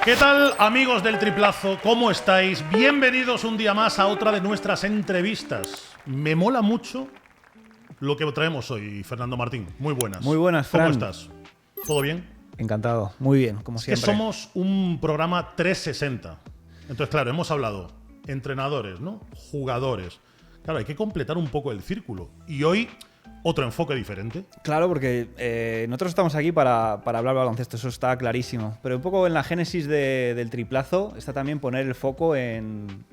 ¿Qué tal, amigos del Triplazo? ¿Cómo estáis? Bienvenidos un día más a otra de nuestras entrevistas. Me mola mucho lo que traemos hoy, Fernando Martín. Muy buenas. Muy buenas, Fran. ¿Cómo estás? ¿Todo bien? Encantado. Muy bien, como siempre. Que somos un programa 360. Entonces, claro, hemos hablado entrenadores, ¿no? Jugadores. Claro, hay que completar un poco el círculo. Y hoy, otro enfoque diferente. Claro, porque nosotros estamos aquí para hablar de baloncesto, eso está clarísimo. Pero un poco en la génesis del Triplazo está también poner el foco en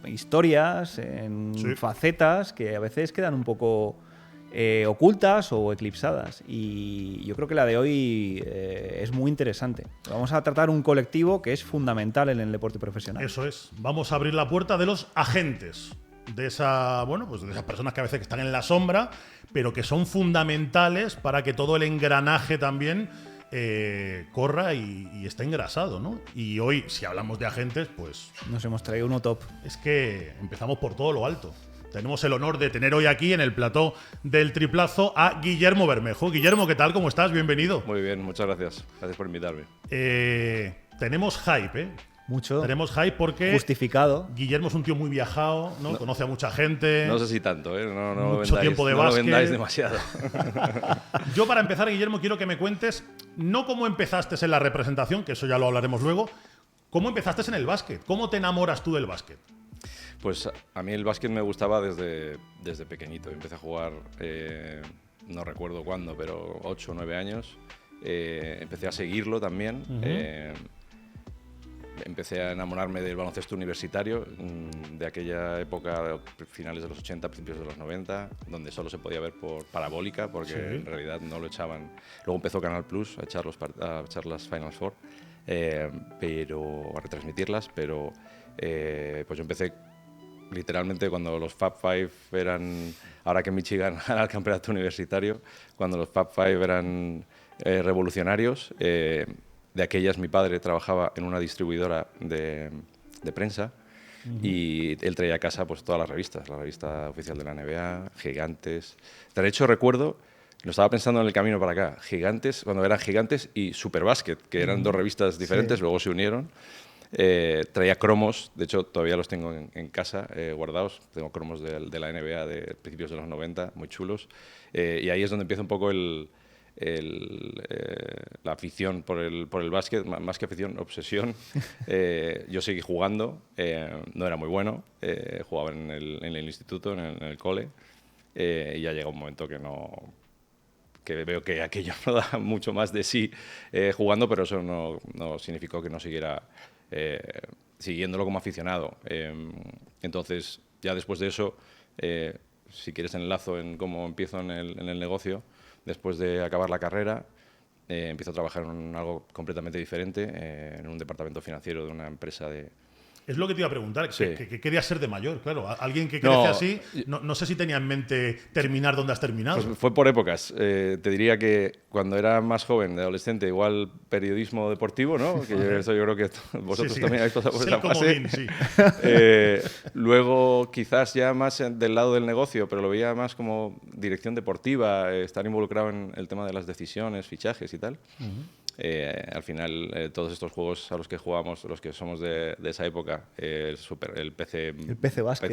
historias, en facetas que a veces quedan un poco ocultas o eclipsadas. Y yo creo que la de hoy es muy interesante. Vamos a tratar un colectivo que es fundamental en el deporte profesional. Eso es. Vamos a abrir la puerta de los agentes. De esas personas que a veces están en la sombra, pero que son fundamentales para que todo el engranaje también corra y esté engrasado, ¿no? Y hoy, si hablamos de agentes, pues nos hemos traído uno top. Es que empezamos por todo lo alto. Tenemos el honor de tener hoy aquí en el plató del Triplazo a Guillermo Bermejo. Guillermo, ¿qué tal? ¿Cómo estás? Bienvenido. Muy bien, muchas gracias. Gracias por invitarme. Tenemos hype, ¿eh? Mucho. Tenemos hype porque justificado. Guillermo es un tío muy viajado, ¿no? Conoce a mucha gente. No sé si tanto, ¿eh? No mucho tiempo de básquet. No lo vendáis demasiado. Yo, para empezar, Guillermo, quiero que me cuentes no cómo empezaste en la representación, que eso ya lo hablaremos luego, cómo empezaste en el básquet. ¿Cómo te enamoras tú del básquet? Pues a mí el básquet me gustaba desde pequeñito. Empecé a jugar, no recuerdo cuándo, pero 8 o 9 años. Empecé a seguirlo también. Empecé a enamorarme del baloncesto universitario, de aquella época, finales de los 80, principios de los 90, donde solo se podía ver por parabólica, porque en realidad no lo echaban. Luego empezó Canal Plus a echar las Final Four, a retransmitirlas, pero pues yo empecé literalmente cuando los Fab Five eran, ahora que Michigan gana el campeonato universitario, cuando los Fab Five eran revolucionarios. De aquellas, mi padre trabajaba en una distribuidora de prensa y él traía a casa pues todas las revistas, la revista oficial de la NBA, Gigantes. De hecho, recuerdo, lo estaba pensando en el camino para acá, Gigantes, cuando eran Gigantes y Superbásquet, que eran dos revistas diferentes, luego se unieron. Traía cromos, de hecho todavía los tengo en casa guardados, tengo cromos de la NBA de principios de los 90, muy chulos. Y ahí es donde empieza un poco la afición por el básquet, más que afición, obsesión. Yo seguí jugando, no era muy bueno, jugaba en el instituto, en el cole, y ya llega un momento que veo que aquello no da mucho más de sí jugando, pero eso no significó que no siguiera siguiéndolo como aficionado. Entonces, ya después de eso, si quieres enlazo en cómo empiezo en el negocio. Después de acabar la carrera, empiezo a trabajar en algo completamente diferente, en un departamento financiero de una empresa de... Es lo que te iba a preguntar, ¿qué querías ser de mayor? Claro, alguien que crece así, no sé si tenía en mente terminar donde has terminado. Pues fue por épocas. Te diría que cuando era más joven, de adolescente, igual periodismo deportivo, ¿no? Que yo creo que vosotros también habéis pasado por esa fase. Luego, quizás ya más del lado del negocio, pero lo veía más como dirección deportiva, estar involucrado en el tema de las decisiones, fichajes y tal. Al final, todos estos juegos a los que jugamos, los que somos de esa época, el PC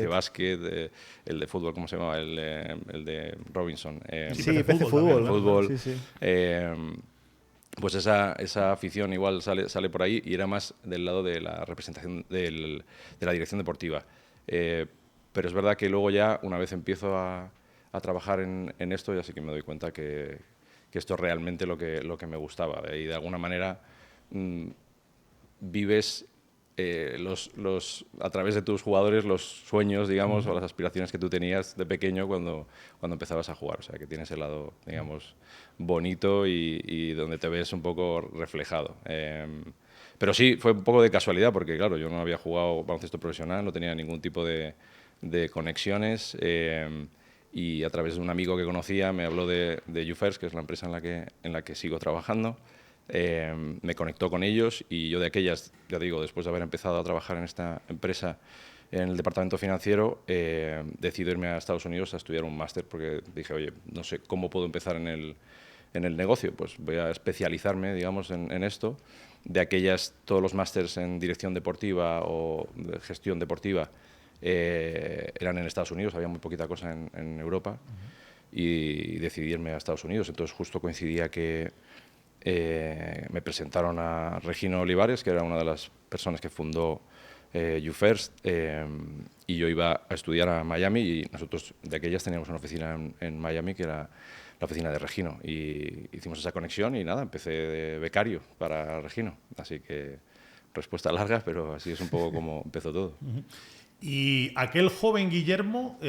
Basket, el de fútbol, ¿cómo se llamaba? El de Robinson. PC Fútbol. Pues esa afición igual sale por ahí y era más del lado de la representación de la dirección deportiva. Pero es verdad que luego ya, una vez empiezo a trabajar en esto, ya sí que me doy cuenta que esto es realmente lo que me gustaba. Y de alguna manera vives a través de tus jugadores los sueños, digamos, o las aspiraciones que tú tenías de pequeño cuando empezabas a jugar. O sea, que tienes el lado, digamos, bonito y donde te ves un poco reflejado. Pero sí, fue un poco de casualidad, porque claro, yo no había jugado baloncesto profesional, no tenía ningún tipo de conexiones. Y a través de un amigo que conocía me habló de UFirst, que es la empresa en la que sigo trabajando. Me conectó con ellos y yo de aquellas, ya digo, después de haber empezado a trabajar en esta empresa en el departamento financiero, decido irme a Estados Unidos a estudiar un máster porque dije, oye, no sé cómo puedo empezar en el negocio, pues voy a especializarme, digamos, en esto. de aquellas, todos los másters en dirección deportiva o de gestión deportiva eran en Estados Unidos, había muy poquita cosa en Europa, y decidí irme a Estados Unidos. Entonces justo coincidía que me presentaron a Regino Olivares, que era una de las personas que fundó YouFirst, y yo iba a estudiar a Miami, y nosotros de aquellas teníamos una oficina en Miami que era la oficina de Regino, y hicimos esa conexión y nada, empecé de becario para Regino. Así que respuesta larga, pero así es un poco como empezó todo. Y aquel joven Guillermo,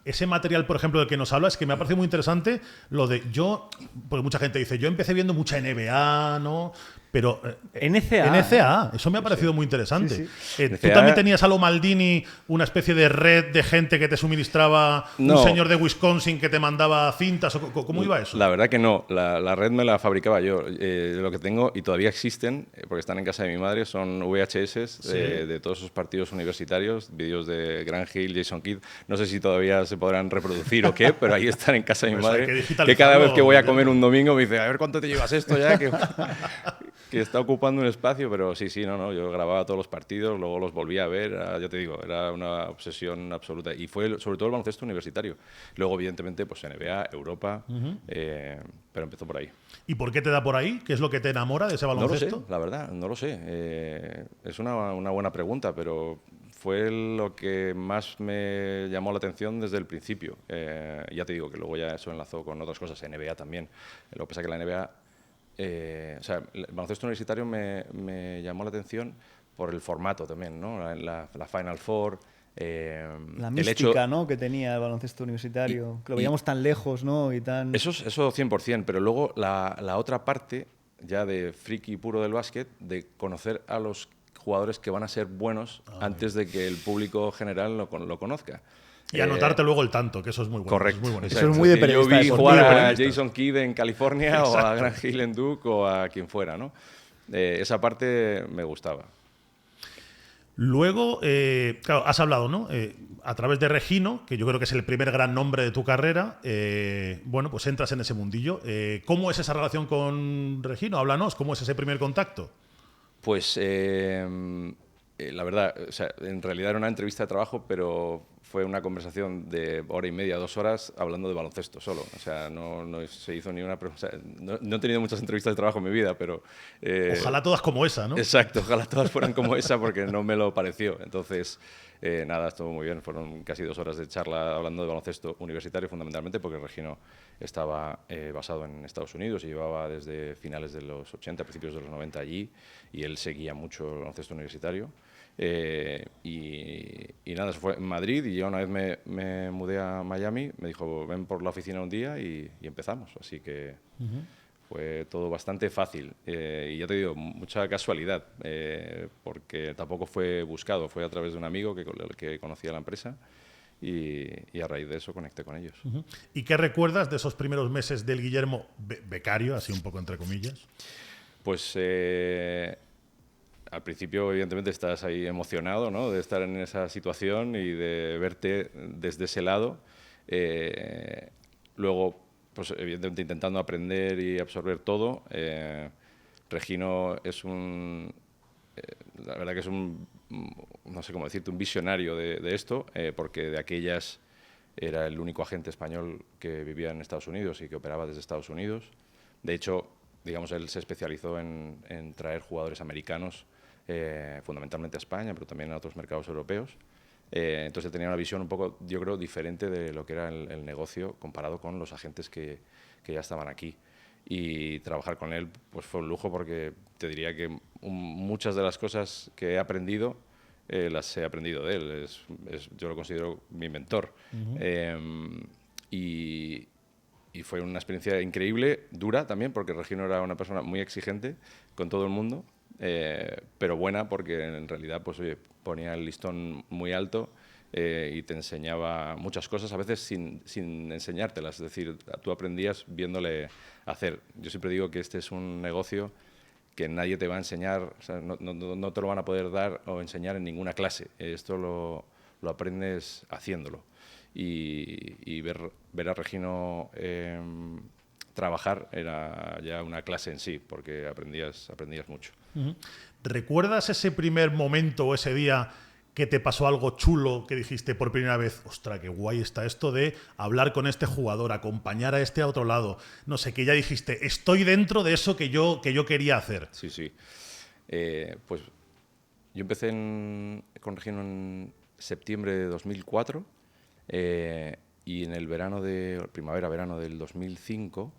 ese material, por ejemplo, del que nos habla, es que me ha parecido muy interesante lo de porque mucha gente dice, yo empecé viendo mucha NBA, ¿no? Pero NCAA, eso me ha parecido muy interesante. Sí. ¿Tú también tenías a lo Maldini una especie de red de gente que te suministraba un señor de Wisconsin que te mandaba cintas? ¿Cómo iba eso? La verdad que no, la red me la fabricaba yo. Lo que tengo, y todavía existen, porque están en casa de mi madre, son VHS de todos esos partidos universitarios, vídeos de Grant Hill, Jason Kidd. No sé si todavía se podrán reproducir o qué, pero ahí están en casa de mi madre, que cada vez que voy a comer un domingo me dice, a ver cuánto te llevas esto ya, que está ocupando un espacio, pero sí, no, yo grababa todos los partidos, luego los volvía a ver, ya te digo, era una obsesión absoluta, y fue sobre todo el baloncesto universitario. Luego, evidentemente, pues NBA, Europa, pero empezó por ahí. ¿Y por qué te da por ahí? ¿Qué es lo que te enamora de ese baloncesto? No lo sé, la verdad, no lo sé. Es una buena pregunta, pero fue lo que más me llamó la atención desde el principio. Ya te digo que luego ya eso enlazó con otras cosas, NBA también. Lo que pasa es que la NBA... o sea, el baloncesto universitario me llamó la atención por el formato también, ¿no? La Final Four. La mística, ¿no?, que tenía el baloncesto universitario, que lo veíamos tan lejos, ¿no? Y tan... Eso 100%, pero luego la otra parte, ya de friki puro del básquet, de conocer a los jugadores que van a ser buenos antes de que el público general lo conozca. Y anotarte luego el tanto, que eso es muy bueno. Correcto. Eso es muy de periodista. Yo vi jugar a Jason Kidd en California o a Grant Hill en Duke o a quien fuera, ¿no? Esa parte me gustaba. Luego, claro, has hablado, ¿no? A través de Regino, que yo creo que es el primer gran nombre de tu carrera, bueno, pues entras en ese mundillo. ¿Cómo es esa relación con Regino? Háblanos, ¿cómo es ese primer contacto? Pues la verdad, o sea, en realidad era una entrevista de trabajo, pero fue una conversación de hora y media, 2 horas, hablando de baloncesto solo. O sea, no se hizo ni una... O sea, no he tenido muchas entrevistas de trabajo en mi vida, pero... ojalá todas como esa, ¿no? Exacto, ojalá todas fueran como esa, porque no me lo pareció. Entonces, nada, estuvo muy bien. Fueron casi 2 horas de charla hablando de baloncesto universitario, fundamentalmente, porque Regino estaba basado en Estados Unidos y llevaba desde finales de los 80, principios de los 90 allí, y él seguía mucho el baloncesto universitario. Y nada, eso fue en Madrid, y yo una vez me mudé a Miami, me dijo, ven por la oficina un día y empezamos. Así que fue todo bastante fácil. Y ya te digo, mucha casualidad, porque tampoco fue buscado, fue a través de un amigo que conocía la empresa. Y a raíz de eso conecté con ellos. ¿Y qué recuerdas de esos primeros meses del Guillermo becario, así un poco entre comillas? Pues al principio, evidentemente, estás ahí emocionado, ¿no?, de estar en esa situación y de verte desde ese lado. Luego, pues evidentemente, intentando aprender y absorber todo. Regino es la verdad que es no sé cómo decirte, un visionario de esto, porque de aquellas era el único agente español que vivía en Estados Unidos y que operaba desde Estados Unidos. De hecho, digamos, él se especializó en traer jugadores americanos, fundamentalmente a España, pero también a otros mercados europeos. Entonces tenía una visión un poco, yo creo, diferente de lo que era el negocio comparado con los agentes que ya estaban aquí. Y trabajar con él pues fue un lujo, porque te diría que muchas de las cosas que he aprendido las he aprendido de él. Yo lo considero mi mentor. Y fue una experiencia increíble, dura también, porque Regino era una persona muy exigente con todo el mundo, pero buena, porque en realidad pues, oye, ponía el listón muy alto y te enseñaba muchas cosas, a veces sin enseñártelas. Es decir, tú aprendías viéndole hacer. Yo siempre digo que este es un negocio que nadie te va a enseñar, o sea, no te lo van a poder dar o enseñar en ninguna clase. Esto lo aprendes haciéndolo. Y ver a Regino trabajar era ya una clase en sí, porque aprendías mucho. ¿Recuerdas ese primer momento o ese día que te pasó algo chulo, que dijiste por primera vez, ostras, qué guay está esto de hablar con este jugador, acompañar a este a otro lado? No sé, que ya dijiste, estoy dentro de eso que yo quería hacer. Sí, sí. Pues yo empecé con Regino en septiembre de 2004 y en el primavera-verano del 2005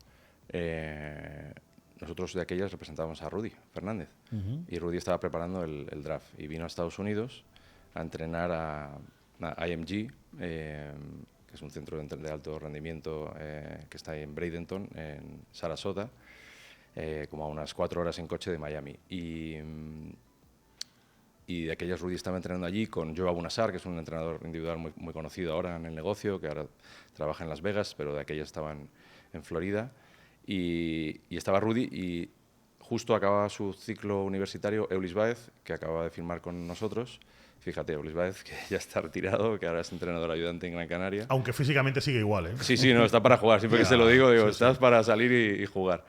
nosotros de aquellas representábamos a Rudy Fernández y Rudy estaba preparando el draft y vino a Estados Unidos a entrenar a IMG, que es un centro de alto rendimiento que está en Bradenton, en Sarasota, como a unas 4 horas en coche de Miami. Y de aquellas Rudy estaba entrenando allí con Joe Abunassar, que es un entrenador individual muy, muy conocido ahora en el negocio, que ahora trabaja en Las Vegas, pero de aquellas estaban en Florida. Y estaba Rudy y justo acababa su ciclo universitario Eulis Baez, que acababa de firmar con nosotros. Fíjate, Eulis Baez, que ya está retirado, que ahora es entrenador ayudante en Gran Canaria. Aunque físicamente sigue igual, ¿eh? Sí, sí, no, está para jugar. Siempre que se lo digo, estás para salir y jugar.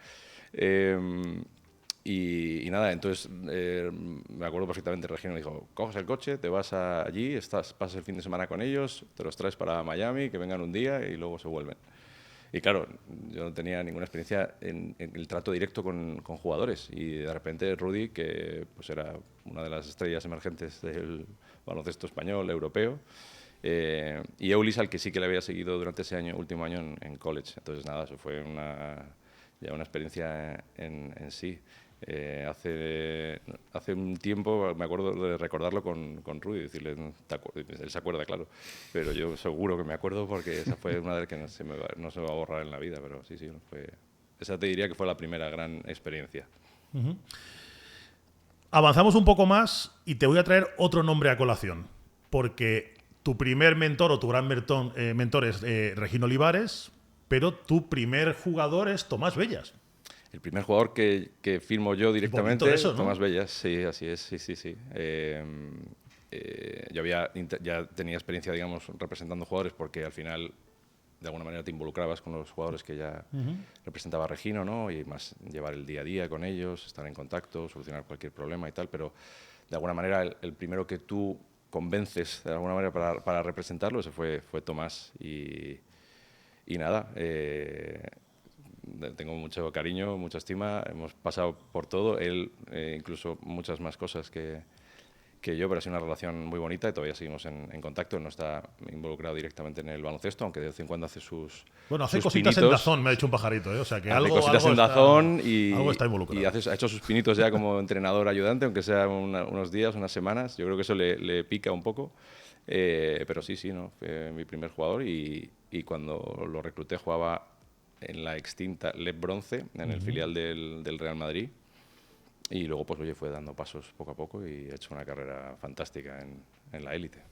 Y nada, entonces me acuerdo perfectamente, Regino me dijo, coges el coche, te vas allí, pasas el fin de semana con ellos, te los traes para Miami, que vengan un día y luego se vuelven. Y claro, yo no tenía ninguna experiencia en el trato directo con jugadores. Y de repente Rudy, que pues era una de las estrellas emergentes del baloncesto español, europeo, y Eulis, al que sí que le había seguido durante ese último año en college. Entonces nada, eso fue ya una experiencia en sí. Hace un tiempo me acuerdo de recordarlo con Rudy, decirle, él se acuerda, claro, pero yo seguro que me acuerdo porque esa fue una de las que no se me va a borrar en la vida, pero sí, esa te diría que fue la primera gran experiencia. Avanzamos un poco más y te voy a traer otro nombre a colación, porque tu primer mentor o tu gran mentor es Regino Olivares, pero tu primer jugador es Tomás Bellas. El primer jugador que firmo yo directamente, eso, ¿no? Tomás Bellas, sí, así es, sí. Yo ya tenía experiencia, digamos, representando jugadores porque al final, de alguna manera, te involucrabas con los jugadores que ya representaba Regino, ¿no? Y más llevar el día a día con ellos, estar en contacto, solucionar cualquier problema y tal, pero de alguna manera el primero que tú convences, de alguna manera, para representarlo, ese fue Tomás. Y nada, tengo mucho cariño, mucha estima, hemos pasado por todo, él incluso muchas más cosas que yo, pero ha sido una relación muy bonita y todavía seguimos en contacto. Él no está involucrado directamente en el baloncesto, aunque de vez en cuando hace sus hace sus cositas pinitos. en Dazón, me ha dicho un pajarito, ¿eh? O sea que Hace algo cositas en Dazón algo está involucrado. y ha hecho sus pinitos ya como entrenador ayudante, aunque sea unos días, unas semanas. Yo creo que eso le pica un poco. Pero sí, ¿no? Fue mi primer jugador y cuando lo recluté jugaba en la extinta Leb Bronce, en el filial del Real Madrid. Y luego, pues, oye, fue dando pasos poco a poco y ha hecho una carrera fantástica en la élite.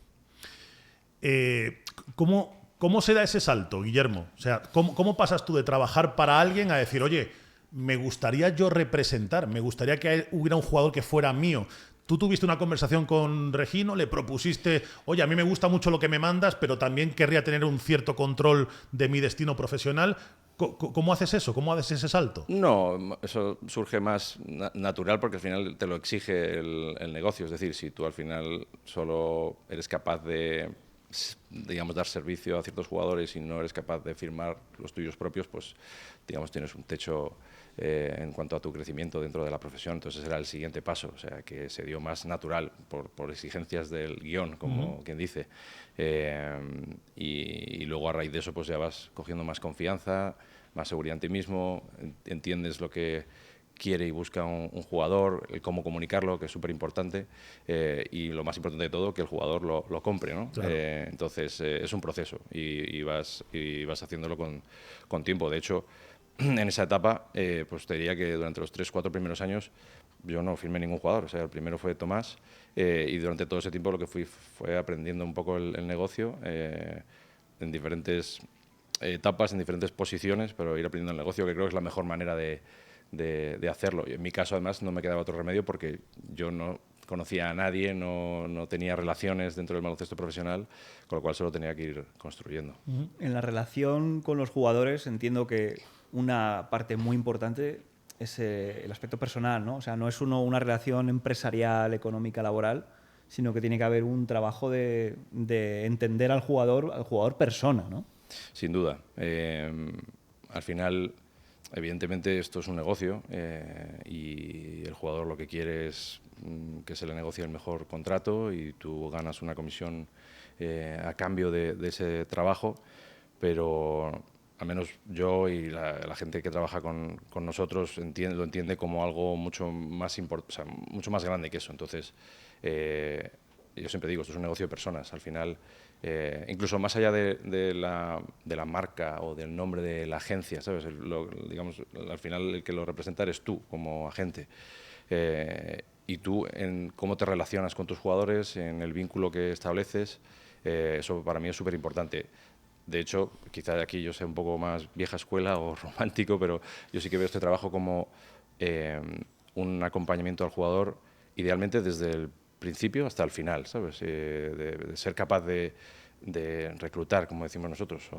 ¿Cómo se da ese salto, Guillermo? O sea, ¿cómo pasas tú de trabajar para alguien a decir, oye, me gustaría yo representar, me gustaría que hubiera un jugador que fuera mío? Tú tuviste una conversación con Regino, le propusiste, oye, a mí me gusta mucho lo que me mandas, pero también querría tener un cierto control de mi destino profesional. ¿Cómo haces eso? ¿Cómo haces ese salto? No, eso surge más natural porque al final te lo exige el negocio. Es decir, si tú al final solo eres capaz de, digamos, dar servicio a ciertos jugadores y no eres capaz de firmar los tuyos propios, pues, digamos, tienes un techo en cuanto a tu crecimiento dentro de la profesión. Entonces era el siguiente paso, o sea, que se dio más natural por exigencias del guión, como quien dice. Y luego a raíz de eso pues ya vas cogiendo más confianza, más seguridad en ti mismo, entiendes lo que quiere y busca un jugador, el cómo comunicarlo, que es súper importante, y lo más importante de todo, que el jugador lo compre, ¿no? Claro. Entonces es un proceso y vas haciéndolo con tiempo. De hecho, en esa etapa, pues te diría que durante los 3-4 primeros años yo no firmé ningún jugador. O sea, el primero fue Tomás y durante todo ese tiempo lo que fue aprendiendo un poco el negocio en diferentes etapas, en diferentes posiciones, pero ir aprendiendo el negocio, que creo que es la mejor manera de hacerlo. Y en mi caso, además, no me quedaba otro remedio porque yo no conocía a nadie, no tenía relaciones dentro del baloncesto profesional, con lo cual se lo tenía que ir construyendo. En la relación con los jugadores entiendo que una parte muy importante es el aspecto personal, ¿no? O sea, no es una relación empresarial, económica, laboral, sino que tiene que haber un trabajo de entender al jugador persona, ¿no? Sin duda. Al final, evidentemente, esto es un negocio y el jugador lo que quiere es que se le negocie el mejor contrato y tú ganas una comisión a cambio de ese trabajo, pero al menos yo y la gente que trabaja con nosotros lo entiende como algo mucho más mucho más grande que eso. Entonces, yo siempre digo, esto es un negocio de personas. Al final, incluso más allá de la marca o del nombre de la agencia, ¿sabes? Digamos, al final el que lo representa eres tú como agente. Y tú en cómo te relacionas con tus jugadores, en el vínculo que estableces, eso para mí es súper importante. De hecho, quizá aquí yo sea un poco más vieja escuela o romántico, pero yo sí que veo este trabajo como un acompañamiento al jugador, idealmente desde el principio hasta el final, ¿sabes? De ser capaz de reclutar, como decimos nosotros,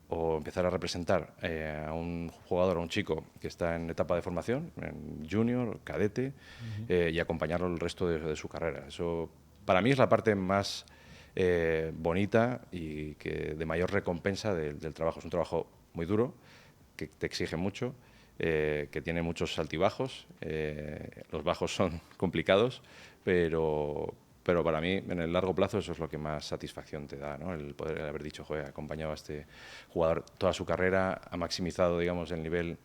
o empezar a representar a un jugador, a un chico que está en etapa de formación, en junior, cadete, y acompañarlo el resto de su carrera. Eso para mí es la parte más bonita y que de mayor recompensa del trabajo. Es un trabajo muy duro, que te exige mucho, que tiene muchos altibajos. Los bajos son complicados, pero para mí, en el largo plazo, eso es lo que más satisfacción te da, ¿no? El poder haber dicho, joder, ha acompañado a este jugador toda su carrera, ha maximizado, digamos, el nivel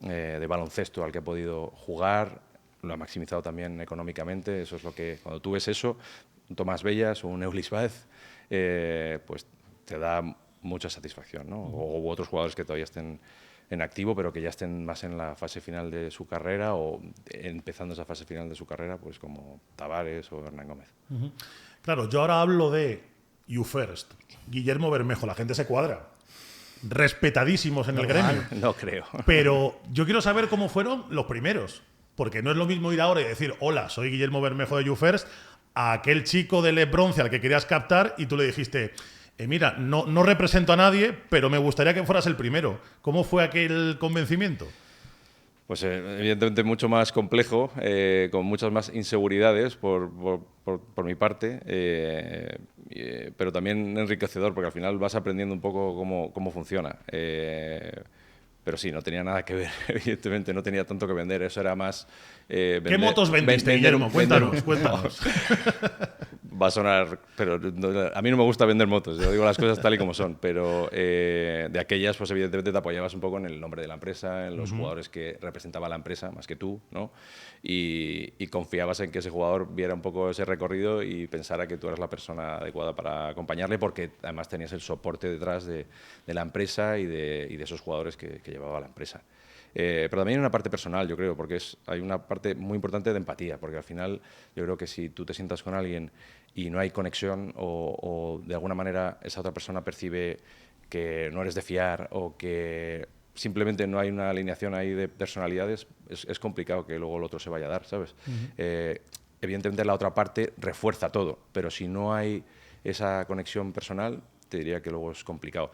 de baloncesto al que ha podido jugar, lo ha maximizado también económicamente. Eso es lo que, cuando tú ves eso, un Tomás Bellas o un Eulis Baez, pues te da mucha satisfacción, ¿no? O otros jugadores que todavía estén en activo, pero que ya estén más en la fase final de su carrera o empezando esa fase final de su carrera, pues como Tavares o Hernán Gómez. Claro, yo ahora hablo de You First, Guillermo Bermejo, la gente se cuadra. Respetadísimos en el gremio. No creo. Pero yo quiero saber cómo fueron los primeros. Porque no es lo mismo ir ahora y decir, hola, soy Guillermo Bermejo de You First, a aquel chico del bronce al que querías captar y tú le dijiste, mira, no represento a nadie, pero me gustaría que fueras el primero. ¿Cómo fue aquel convencimiento? Pues evidentemente mucho más complejo, con muchas más inseguridades por mi parte, pero también enriquecedor, porque al final vas aprendiendo un poco cómo funciona. Pero sí, no tenía nada que ver, evidentemente, no tenía tanto que vender, eso era más... ¿Qué motos vendiste, Guillermo? Cuéntanos. Va a sonar, pero a mí no me gusta vender motos, yo digo las cosas tal y como son, pero de aquellas, pues evidentemente te apoyabas un poco en el nombre de la empresa, en los jugadores que representaba la empresa, más que tú, ¿no? Y confiabas en que ese jugador viera un poco ese recorrido y pensara que tú eras la persona adecuada para acompañarle, porque además tenías el soporte detrás de la empresa y de esos jugadores que llevaba la empresa. Pero también hay una parte personal, yo creo, porque hay una parte muy importante de empatía, porque al final yo creo que si tú te sientas con alguien y no hay conexión o de alguna manera esa otra persona percibe que no eres de fiar o que simplemente no hay una alineación ahí de personalidades, es complicado que luego el otro se vaya a dar, ¿sabes? Evidentemente la otra parte refuerza todo, pero si no hay esa conexión personal, te diría que luego es complicado.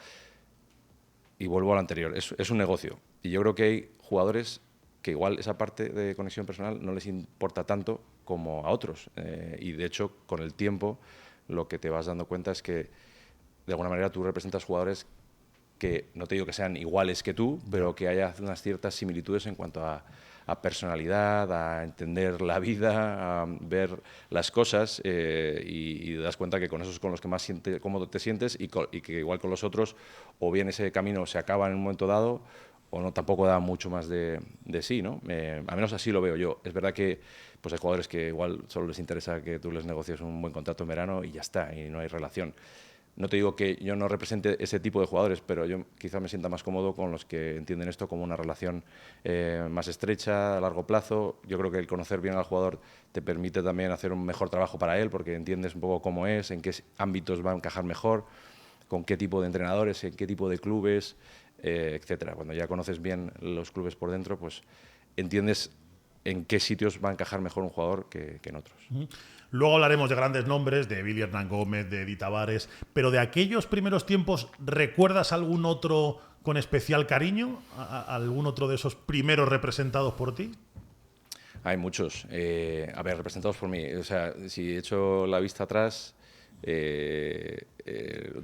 Y vuelvo al anterior, es un negocio. Y yo creo que hay jugadores que igual esa parte de conexión personal no les importa tanto como a otros. Y de hecho, con el tiempo, lo que te vas dando cuenta es que de alguna manera tú representas jugadores que, no te digo que sean iguales que tú, pero que haya unas ciertas similitudes en cuanto a personalidad, a entender la vida, a ver las cosas y te das cuenta que con esos con los que más cómodo te sientes y que igual con los otros o bien ese camino se acaba en un momento dado o no tampoco da mucho más de sí, ¿no? Al menos así lo veo yo. Es verdad que pues hay jugadores que igual solo les interesa que tú les negocies un buen contrato en verano y ya está, y no hay relación. No te digo que yo no represente ese tipo de jugadores, pero yo quizá me sienta más cómodo con los que entienden esto como una relación más estrecha, a largo plazo. Yo creo que el conocer bien al jugador te permite también hacer un mejor trabajo para él, porque entiendes un poco cómo es, en qué ámbitos va a encajar mejor, con qué tipo de entrenadores, en qué tipo de clubes, etcétera. Cuando ya conoces bien los clubes por dentro, pues entiendes en qué sitios va a encajar mejor un jugador que en otros. Luego hablaremos de grandes nombres, de Billy Hernán Gómez, de Eddie Tavares, pero de aquellos primeros tiempos, ¿recuerdas algún otro con especial cariño? ¿Algún otro de esos primeros representados por ti? Hay muchos. A ver, representados por mí. O sea, si echo la vista atrás, de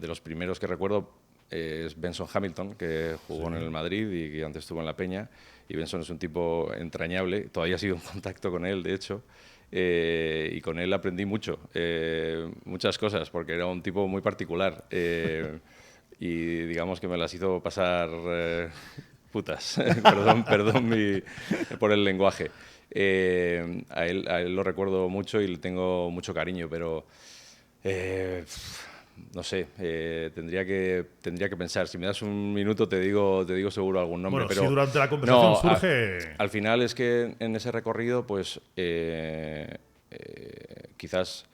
los primeros que recuerdo es Benson Hamilton, que jugó en el Madrid y que antes estuvo en la Peña. Y Benson es un tipo entrañable. Todavía sigo en contacto con él, de hecho. Y con él aprendí mucho, muchas cosas, porque era un tipo muy particular. Y digamos que me las hizo pasar putas. Perdón por el lenguaje. A él lo recuerdo mucho y le tengo mucho cariño, pero no sé, tendría que pensar. Si me das un minuto te digo seguro algún nombre. Bueno, pero si durante la conversación surge... Al final es que en ese recorrido, pues quizás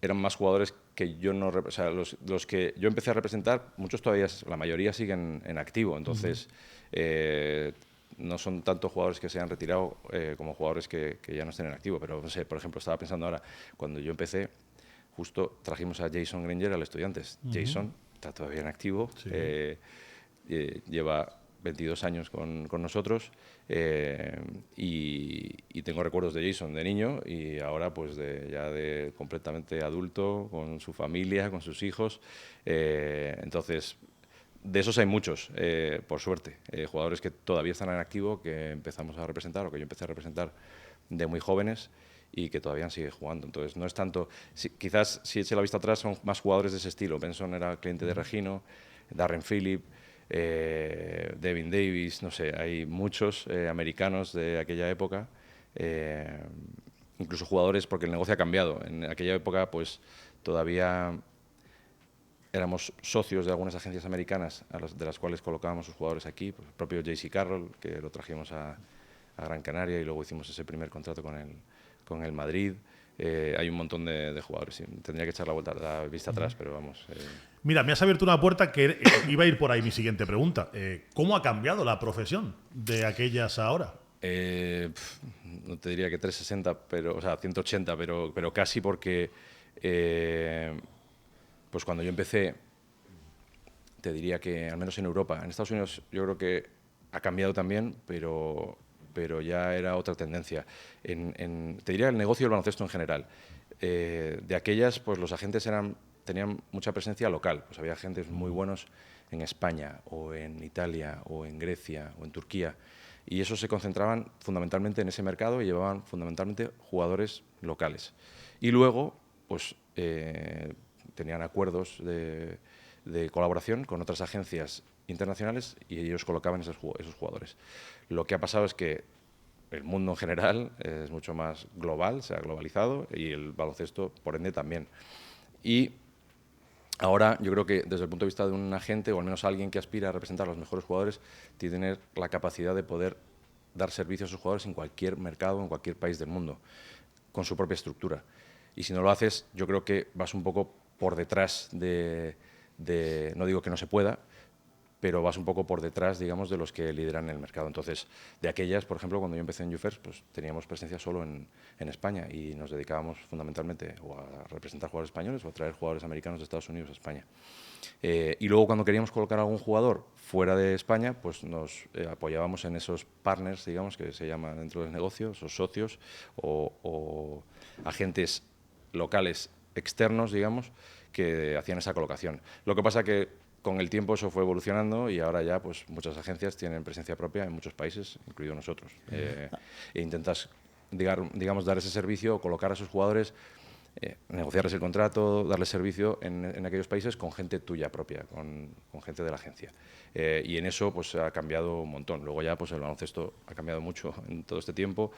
eran más jugadores que yo no... O sea, los que yo empecé a representar, muchos todavía, la mayoría siguen en activo. Entonces, no son tanto jugadores que se han retirado como jugadores que ya no estén en activo. Pero, no sé, por ejemplo, estaba pensando ahora, cuando yo empecé, justo trajimos a Jason Granger al Estudiantes. Jason está todavía en activo, Sí. lleva 22 años con nosotros y tengo recuerdos de Jason de niño y ahora pues ya de completamente adulto, con su familia, con sus hijos. Entonces, de esos hay muchos, por suerte. Jugadores que todavía están en activo, que empezamos a representar o que yo empecé a representar de muy jóvenes y que todavía siguen jugando. Entonces, no es tanto... quizás, si eche la vista atrás, son más jugadores de ese estilo. Benson era cliente de Regino, Darren Phillip, Devin Davis, no sé, hay muchos americanos de aquella época, incluso jugadores, porque el negocio ha cambiado. En aquella época, pues, todavía éramos socios de algunas agencias americanas de las cuales colocábamos sus jugadores aquí, pues, el propio JC Carroll, que lo trajimos a Gran Canaria y luego hicimos ese primer contrato con el Madrid. Hay un montón de jugadores. Sí, tendría que echar la vista atrás, pero vamos. Mira, me has abierto una puerta que iba a ir por ahí mi siguiente pregunta. ¿Cómo ha cambiado la profesión de aquellas a ahora? No te diría que 360, o sea, 180, pero casi, porque pues cuando yo empecé, te diría que al menos en Europa, en Estados Unidos yo creo que ha cambiado también, pero ya era otra tendencia. Te diría el negocio del baloncesto en general. De aquellas, pues los agentes tenían mucha presencia local. Pues había agentes muy buenos en España, o en Italia, o en Grecia, o en Turquía. Y esos se concentraban fundamentalmente en ese mercado y llevaban fundamentalmente jugadores locales. Y luego, pues tenían acuerdos de colaboración con otras agencias internacionales y ellos colocaban esos jugadores. Lo que ha pasado es que el mundo en general es mucho más global, se ha globalizado, y el baloncesto, por ende, también. Y ahora yo creo que desde el punto de vista de un agente, o al menos alguien que aspira a representar a los mejores jugadores, tiene que tener la capacidad de poder dar servicio a esos jugadores en cualquier mercado, en cualquier país del mundo, con su propia estructura. Y si no lo haces, yo creo que vas un poco por detrás no digo que no se pueda, pero vas un poco por detrás, digamos, de los que lideran el mercado. Entonces, de aquellas, por ejemplo, cuando yo empecé en UFERS, pues teníamos presencia solo en España y nos dedicábamos fundamentalmente o a representar jugadores españoles o a traer jugadores americanos de Estados Unidos a España. Y luego, cuando queríamos colocar a algún jugador fuera de España, pues nos apoyábamos en esos partners, digamos, que se llaman dentro del negocio, esos socios o agentes locales externos, digamos, que hacían esa colocación. Lo que pasa que con el tiempo eso fue evolucionando y ahora ya pues muchas agencias tienen presencia propia en muchos países, incluido nosotros. E intentas, digamos, dar ese servicio, colocar a esos jugadores, negociarles el contrato, darles servicio en aquellos países con gente tuya propia, con gente de la agencia. Y en eso pues ha cambiado un montón. Luego ya pues el baloncesto ha cambiado mucho en todo este tiempo.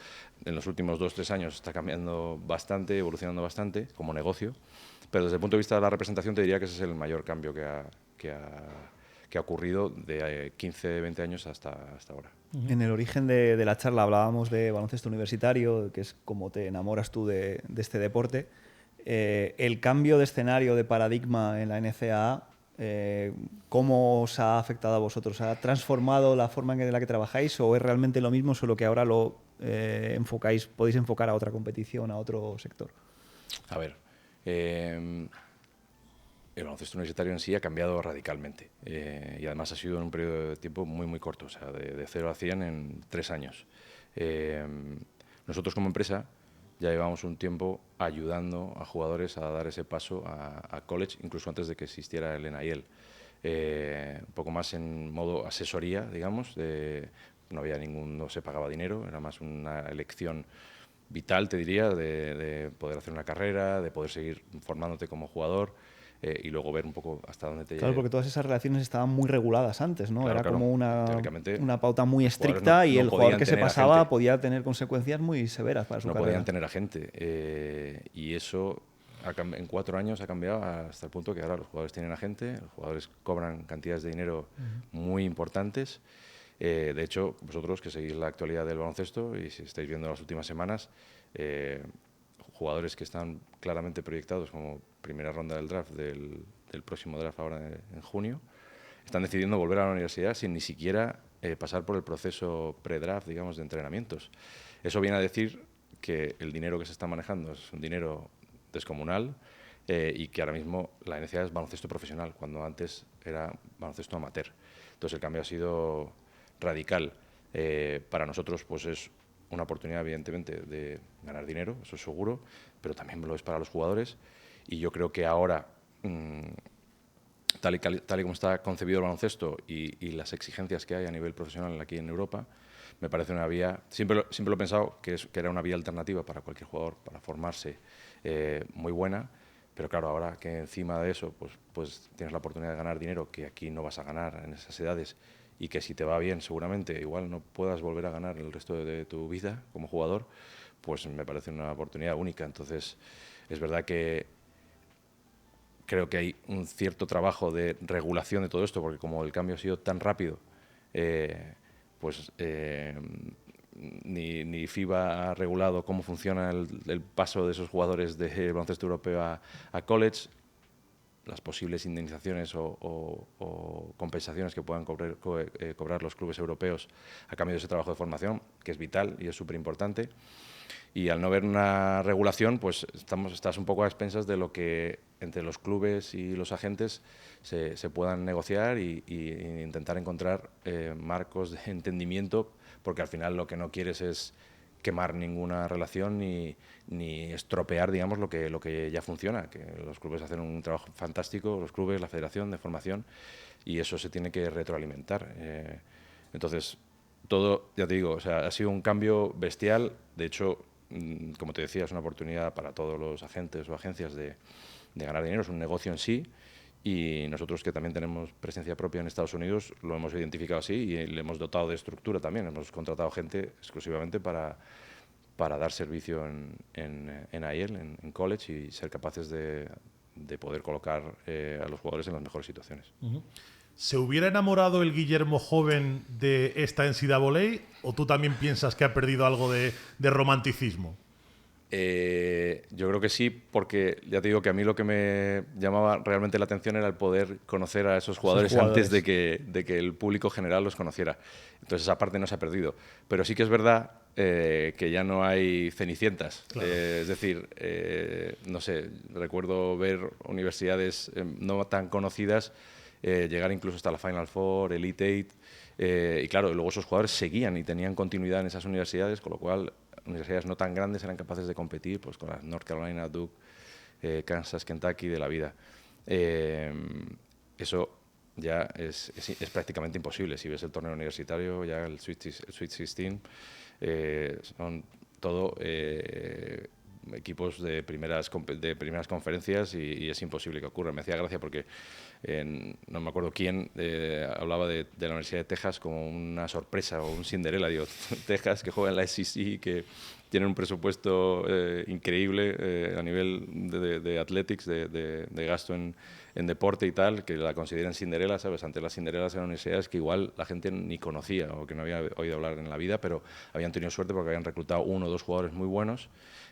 En los últimos 2-3 años está cambiando bastante, evolucionando bastante como negocio. Pero desde el punto de vista de la representación te diría que ese es el mayor cambio que ha ocurrido de 15, 20 años hasta ahora. En el origen de la charla hablábamos de baloncesto universitario, que es como te enamoras tú de este deporte. El cambio de escenario, de paradigma en la NCAA ¿cómo os ha afectado a vosotros? ¿Ha transformado la forma en la que trabajáis o es realmente lo mismo, solo que ahora lo podéis enfocar a otra competición, a otro sector? A ver, el baloncesto universitario en sí ha cambiado radicalmente y además ha sido en un periodo de tiempo muy, muy corto, o sea, de 0 a 100 en 3 años. Nosotros como empresa ya llevamos un tiempo ayudando a jugadores a dar ese paso a college, incluso antes de que existiera el NIL. Un poco más en modo asesoría, digamos, no se pagaba dinero, era más una elección vital, te diría, de poder hacer una carrera, de poder seguir formándote como jugador y luego ver un poco hasta dónde te Claro, porque todas esas relaciones estaban muy reguladas antes, ¿no? Claro, Era claro. como Teóricamente, una pauta muy los jugadores estricta y no el jugador podían que se tener pasaba agente. podía tener consecuencias muy severas para su No carrera. podían tener agente y eso en 4 años ha cambiado hasta el punto que ahora los jugadores tienen agente, los jugadores cobran cantidades de dinero muy importantes. De hecho, vosotros que seguís la actualidad del baloncesto y si estáis viendo las últimas semanas, jugadores que están claramente proyectados como primera ronda del draft del próximo draft ahora en junio, están decidiendo volver a la universidad sin ni siquiera pasar por el proceso pre-draft, digamos, de entrenamientos. Eso viene a decir que el dinero que se está manejando es un dinero descomunal y que ahora mismo la NCAA es baloncesto profesional, cuando antes era baloncesto amateur. Entonces el cambio ha sido radical. Para nosotros pues es una oportunidad, evidentemente, de ganar dinero, eso es seguro, pero también lo es para los jugadores. Y yo creo que ahora, tal y como está concebido el baloncesto y las exigencias que hay a nivel profesional aquí en Europa, me parece una vía, siempre lo he pensado, que era una vía alternativa para cualquier jugador, para formarse, muy buena, pero claro, ahora que encima de eso pues tienes la oportunidad de ganar dinero que aquí no vas a ganar en esas edades y que si te va bien seguramente igual no puedas volver a ganar el resto de tu vida como jugador, pues me parece una oportunidad única. Entonces, es verdad que creo que hay un cierto trabajo de regulación de todo esto, porque como el cambio ha sido tan rápido, ni FIBA ha regulado cómo funciona el paso de esos jugadores de baloncesto europeo a college, las posibles indemnizaciones o compensaciones que puedan cobrar los clubes europeos a cambio de ese trabajo de formación, que es vital y es súper importante. Y al no haber una regulación, pues estás un poco a expensas de lo que entre los clubes y los agentes se puedan negociar y intentar encontrar marcos de entendimiento, porque al final lo que no quieres es quemar ninguna relación ni estropear, digamos, lo que ya funciona, que los clubes hacen un trabajo fantástico, los clubes, la federación de formación, y eso se tiene que retroalimentar. Entonces, todo, ya te digo, o sea, ha sido un cambio bestial. De hecho, como te decía, es una oportunidad para todos los agentes o agencias de ganar dinero, es un negocio en sí, y nosotros que también tenemos presencia propia en Estados Unidos lo hemos identificado así y le hemos dotado de estructura también. Hemos contratado gente exclusivamente para dar servicio en IEL, en college, y ser capaces de poder colocar a los jugadores en las mejores situaciones. ¿Se hubiera enamorado el Guillermo joven de esta NCAA o tú también piensas que ha perdido algo de romanticismo? Yo creo que sí, porque ya te digo que a mí lo que me llamaba realmente la atención era el poder conocer a esos jugadores antes de que el público general los conociera. Entonces esa parte no se ha perdido. Pero sí que es verdad que ya no hay cenicientas. Claro. Es decir, no sé, recuerdo ver universidades no tan conocidas llegar incluso hasta la Final Four, Elite 8, y claro, luego esos jugadores seguían y tenían continuidad en esas universidades, con lo cual universidades no tan grandes eran capaces de competir pues, con las North Carolina, Duke, Kansas, Kentucky de la vida. Eso ya es prácticamente imposible. Si ves el torneo universitario, ya el Sweet 16, son todo equipos de primeras conferencias y es imposible que ocurra. Me hacía gracia porque no me acuerdo quién hablaba de la Universidad de Texas como una sorpresa o un Cinderella. Digo, Texas que juega en la SEC, que tienen un presupuesto increíble a nivel de athletics, de gasto en deporte y tal, que la consideran Cinderella, ¿sabes? Antes las Cinderellas eran universidades que igual la gente ni conocía o que no había oído hablar en la vida, pero habían tenido suerte porque habían reclutado 1 o 2 jugadores muy buenos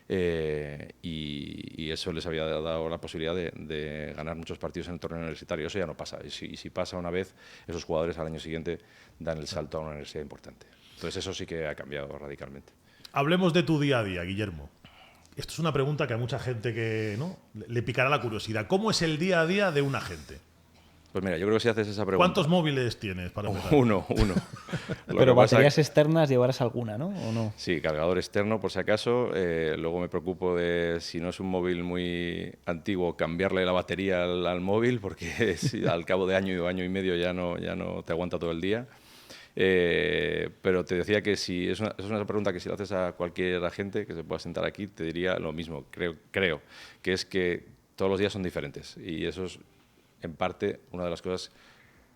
y eso les había dado la posibilidad de ganar muchos partidos en el torneo universitario. Eso ya no pasa. Y si pasa una vez, esos jugadores al año siguiente dan el salto a una universidad importante. Entonces eso sí que ha cambiado radicalmente. Hablemos de tu día a día, Guillermo. Esto es una pregunta que a mucha gente que no le picará la curiosidad. ¿Cómo es el día a día de un agente? Pues mira, yo creo que si haces esa pregunta... ¿Cuántos móviles tienes para empezar? Uno. Pero baterías externas llevarás alguna, ¿no? ¿O no? Sí, cargador externo por si acaso. Luego me preocupo de, si no es un móvil muy antiguo, cambiarle la batería al móvil, porque al cabo de año y medio ya no te aguanta todo el día. Pero te decía que si es una pregunta que si lo haces a cualquier agente que se pueda sentar aquí, te diría lo mismo, creo, que es que todos los días son diferentes y eso es en parte una de las cosas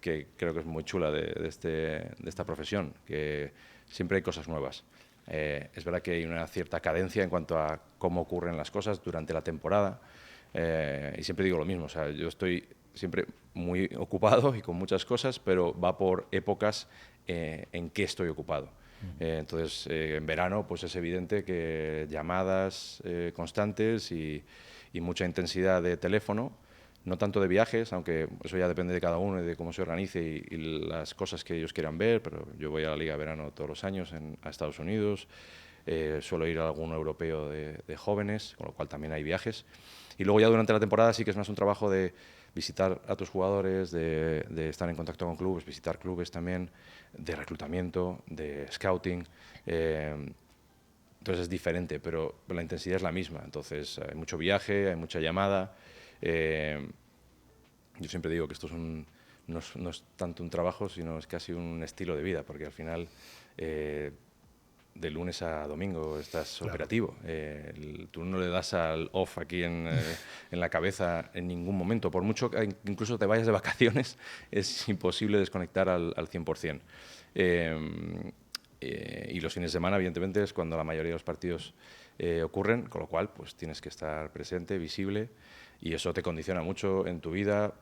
que creo que es muy chula de esta profesión, que siempre hay cosas nuevas. Es verdad que hay una cierta cadencia en cuanto a cómo ocurren las cosas durante la temporada y siempre digo lo mismo, o sea, yo estoy siempre muy ocupado y con muchas cosas, pero va por épocas en qué estoy ocupado. Entonces, en verano pues es evidente que llamadas constantes y mucha intensidad de teléfono, no tanto de viajes, aunque eso ya depende de cada uno y de cómo se organice y las cosas que ellos quieran ver, pero yo voy a la Liga de Verano todos los años a Estados Unidos, suelo ir a algún europeo de jóvenes, con lo cual también hay viajes. Y luego ya durante la temporada sí que es más un trabajo de visitar a tus jugadores, de estar en contacto con clubes, visitar clubes también, de reclutamiento, de scouting. Entonces es diferente, pero la intensidad es la misma. Entonces hay mucho viaje, hay mucha llamada. Yo siempre digo que esto no es tanto un trabajo, sino es casi un estilo de vida, porque al final de lunes a domingo estás operativo. Tú no le das al off aquí en la cabeza en ningún momento. Por mucho que incluso te vayas de vacaciones, es imposible desconectar al 100%. Y los fines de semana, evidentemente, es cuando la mayoría de los partidos ocurren, con lo cual pues tienes que estar presente, visible, y eso te condiciona mucho en tu vida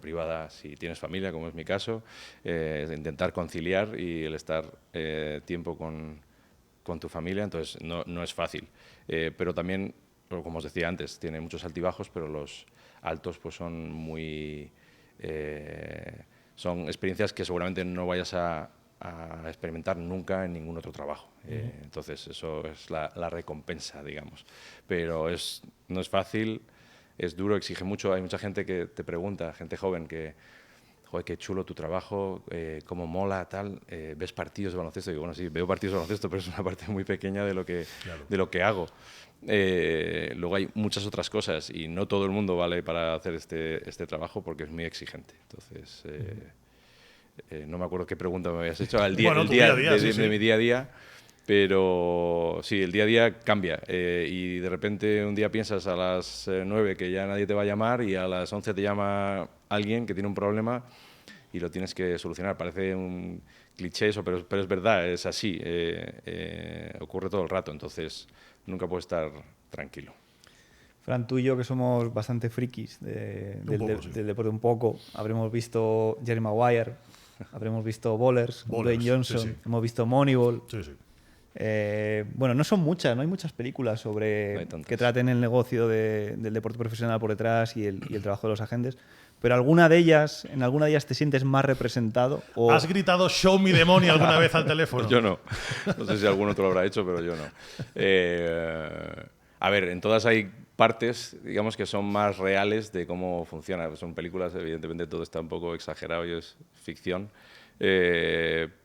privada, si tienes familia, como es mi caso, intentar conciliar y el estar tiempo con tu familia, entonces no es fácil. Pero también, como os decía antes, tiene muchos altibajos, pero los altos pues son son experiencias que seguramente no vayas a experimentar nunca en ningún otro trabajo. Entonces eso es la recompensa, digamos. Pero no es fácil, es duro, exige mucho. Hay mucha gente que te pregunta, gente joven, que joder, qué chulo tu trabajo, cómo mola, tal, ves partidos de baloncesto. Y digo, bueno, sí, veo partidos de baloncesto, pero es una parte muy pequeña de lo que hago. Luego hay muchas otras cosas y no todo el mundo vale para hacer este trabajo porque es muy exigente. Entonces... no me acuerdo qué pregunta me habías hecho. El día a día, de mi día a día, pero sí, el día a día cambia. Y de repente un día piensas a las 9 que ya nadie te va a llamar y a las 11 te llama alguien que tiene un problema y lo tienes que solucionar. Parece un cliché eso, pero es verdad, es así. Ocurre todo el rato, entonces nunca puedes estar tranquilo. Fran, tú y yo, que somos bastante frikis del deporte un poco, habremos visto Jerry Maguire, habremos visto Ballers, Dwayne Johnson, sí. Hemos visto Moneyball. Sí, sí. Bueno, no son muchas, no hay muchas películas sobre que traten el negocio del deporte profesional por detrás y el trabajo de los agentes, pero en alguna de ellas te sientes más representado. ¿Has gritado "Show me the money" alguna vez al teléfono? Yo no. No sé si algún otro lo habrá hecho, pero yo no. A ver, en todas hay partes, digamos, que son más reales de cómo funciona. Son películas, evidentemente todo está un poco exagerado y es ficción,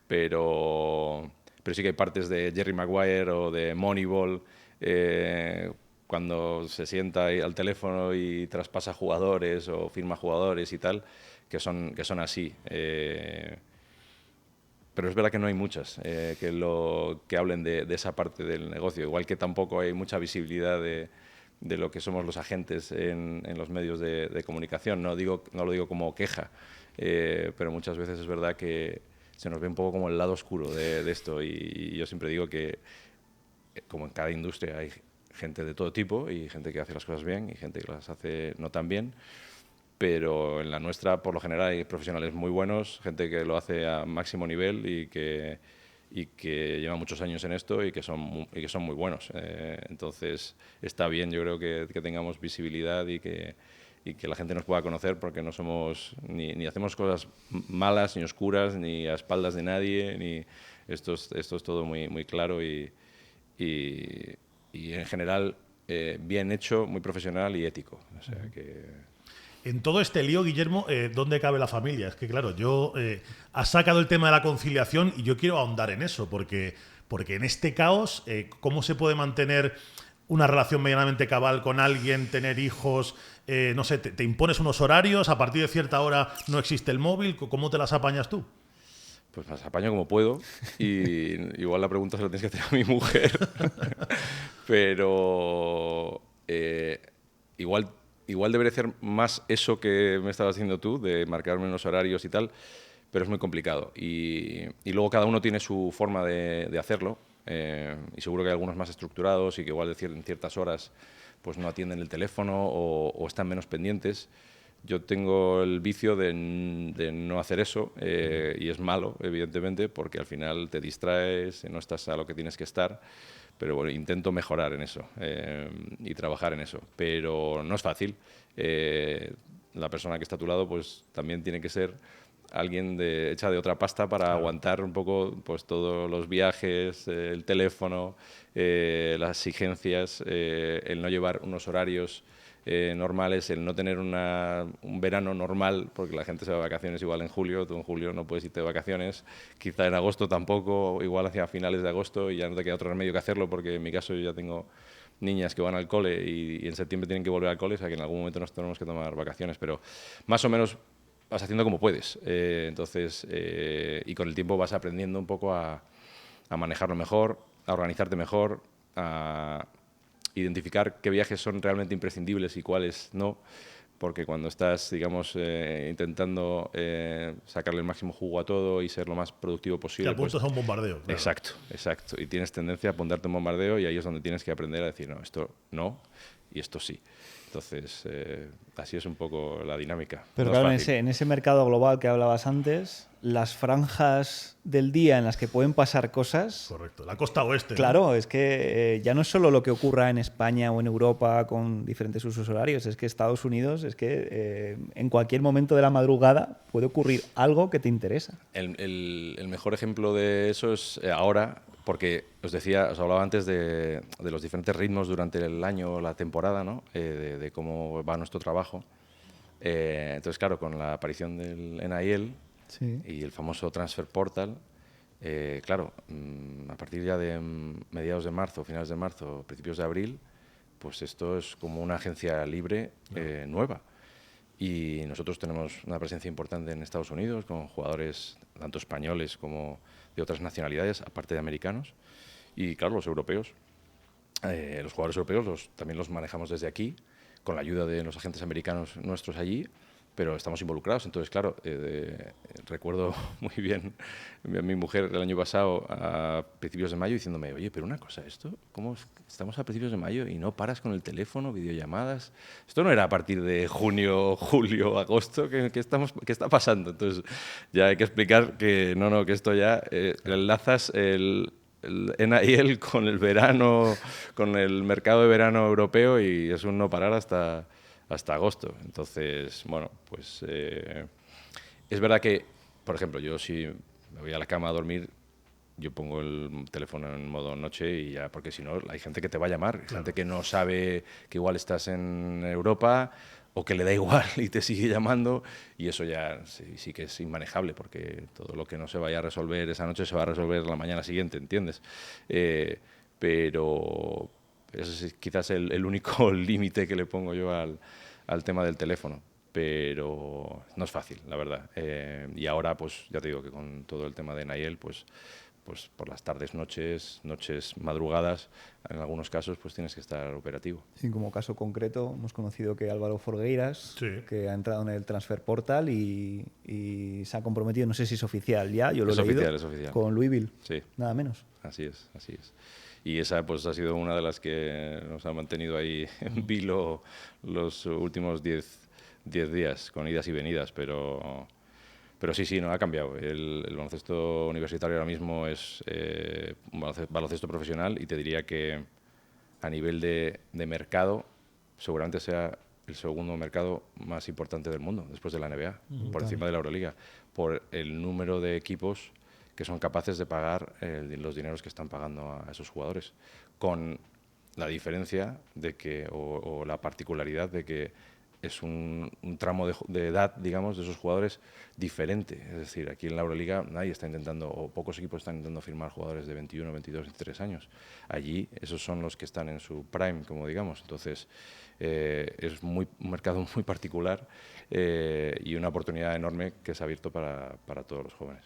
pero sí que hay partes de Jerry Maguire o de Moneyball, cuando se sienta ahí al teléfono y traspasa jugadores o firma jugadores y tal, que son así. Pero es verdad que no hay muchas que hablen de esa parte del negocio, igual que tampoco hay mucha visibilidad de lo que somos los agentes en los medios de comunicación. No lo digo como queja, pero muchas veces es verdad que se nos ve un poco como el lado oscuro de esto, y yo siempre digo que como en cada industria hay gente de todo tipo y gente que hace las cosas bien y gente que las hace no tan bien, pero en la nuestra por lo general hay profesionales muy buenos, gente que lo hace a máximo nivel y que lleva muchos años en esto y que son muy buenos. Entonces está bien, yo creo que tengamos visibilidad y que la gente nos pueda conocer, porque no somos ni hacemos cosas malas ni oscuras ni a espaldas de nadie, ni esto es todo muy claro y en general bien hecho, muy profesional y ético. O sea que... En todo este lío, Guillermo, ¿dónde cabe la familia? Es que, claro, has sacado el tema de la conciliación y yo quiero ahondar en eso, porque en este caos, ¿cómo se puede mantener una relación medianamente cabal con alguien, tener hijos? No sé, te impones unos horarios, a partir de cierta hora no existe el móvil, ¿cómo te las apañas tú? Pues me las apaño como puedo y igual la pregunta se la tienes que hacer a mi mujer, pero igual debería hacer más eso que me estabas haciendo tú, de marcarme unos horarios y tal, pero es muy complicado. Y luego cada uno tiene su forma de hacerlo, y seguro que hay algunos más estructurados y que igual en ciertas horas pues no atienden el teléfono o están menos pendientes. Yo tengo el vicio de no hacer eso, y es malo, evidentemente, porque al final te distraes, no estás a lo que tienes que estar. Pero bueno, intento mejorar en eso y trabajar en eso. Pero no es fácil. La persona que está a tu lado pues también tiene que ser alguien hecha de otra pasta para aguantar un poco pues todos los viajes, el teléfono, las exigencias, el no llevar unos horarios normales, el no tener un verano normal, porque la gente se va de vacaciones igual en julio, tú en julio no puedes irte de vacaciones, quizá en agosto tampoco, igual hacia finales de agosto y ya no te queda otro remedio que hacerlo, porque en mi caso yo ya tengo niñas que van al cole y en septiembre tienen que volver al cole, o sea que en algún momento nos tenemos que tomar vacaciones, pero más o menos vas haciendo como puedes. Entonces, y con el tiempo vas aprendiendo un poco a manejarlo mejor, a organizarte mejor, a identificar qué viajes son realmente imprescindibles y cuáles no, porque cuando estás, digamos, intentando sacarle el máximo jugo a todo y ser lo más productivo posible... Que apuntas a un bombardeo. Claro. Exacto. Y tienes tendencia a apuntarte un bombardeo y ahí es donde tienes que aprender a decir, no, esto no y esto sí. Entonces, así es un poco la dinámica. Pero no claro, en ese mercado global que hablabas antes, las franjas del día en las que pueden pasar cosas... Correcto, la costa oeste. Claro, ¿no? es que ya no es solo lo que ocurra en España o en Europa con diferentes usos horarios, es que Estados Unidos, es que en cualquier momento de la madrugada puede ocurrir algo que te interesa. El mejor ejemplo de eso es ahora, porque os hablaba antes de los diferentes ritmos durante el año, la temporada, ¿no? De cómo va nuestro trabajo. Entonces, claro, con la aparición del NIL y el famoso Transfer Portal, claro, a partir ya de mediados de marzo, finales de marzo, principios de abril, pues esto es como una agencia libre nueva. Y nosotros tenemos una presencia importante en Estados Unidos, con jugadores tanto españoles como de otras nacionalidades, aparte de americanos. Y claro, los europeos, los jugadores europeos también los manejamos desde aquí, con la ayuda de los agentes americanos nuestros allí, pero estamos involucrados. Entonces, claro, recuerdo muy bien a mi mujer el año pasado, a principios de mayo, diciéndome, oye, pero una cosa, ¿cómo estamos a principios de mayo y no paras con el teléfono, videollamadas? Esto no era a partir de junio, julio, agosto, ¿qué está pasando? Entonces, ya hay que explicar que que esto ya enlazas el NIL con el verano, con el mercado de verano europeo y es un no parar hasta agosto. Entonces, bueno, pues es verdad que, por ejemplo, yo si me voy a la cama a dormir, yo pongo el teléfono en modo noche y ya, porque si no, hay gente que te va a llamar, claro. Gente que no sabe que igual estás en Europa o que le da igual y te sigue llamando, y eso ya sí que es inmanejable, porque todo lo que no se vaya a resolver esa noche se va a resolver la mañana siguiente, ¿entiendes? Pero ese es quizás el único límite que le pongo yo al tema del teléfono, pero no es fácil, la verdad. Y ahora, pues ya te digo que con todo el tema de NIL, pues por las tardes, noches, madrugadas, en algunos casos, pues tienes que estar operativo. Sí, como caso concreto, hemos conocido que Álvaro Forgueiras, que ha entrado en el Transfer Portal y se ha comprometido, no sé si es oficial ya, yo lo he leído, es oficial. con Louisville, sí. nada menos. Así es. Y esa pues ha sido una de las que nos ha mantenido ahí en vilo los últimos 10 días, con idas y venidas, pero sí, no ha cambiado. El baloncesto universitario ahora mismo es un baloncesto profesional, y te diría que a nivel de mercado seguramente sea el segundo mercado más importante del mundo, después de la NBA, por encima de la Euroliga, por el número de equipos que son capaces de pagar los dineros que están pagando a esos jugadores, con la diferencia de que, o la particularidad de que es un tramo de edad, digamos, de esos jugadores diferente. Es decir, aquí en la Euroliga nadie está intentando, o pocos equipos están intentando firmar jugadores de 21, 22, 23 años. Allí esos son los que están en su prime, como digamos. Entonces es un mercado muy particular, y una oportunidad enorme que se ha abierto para todos los jóvenes.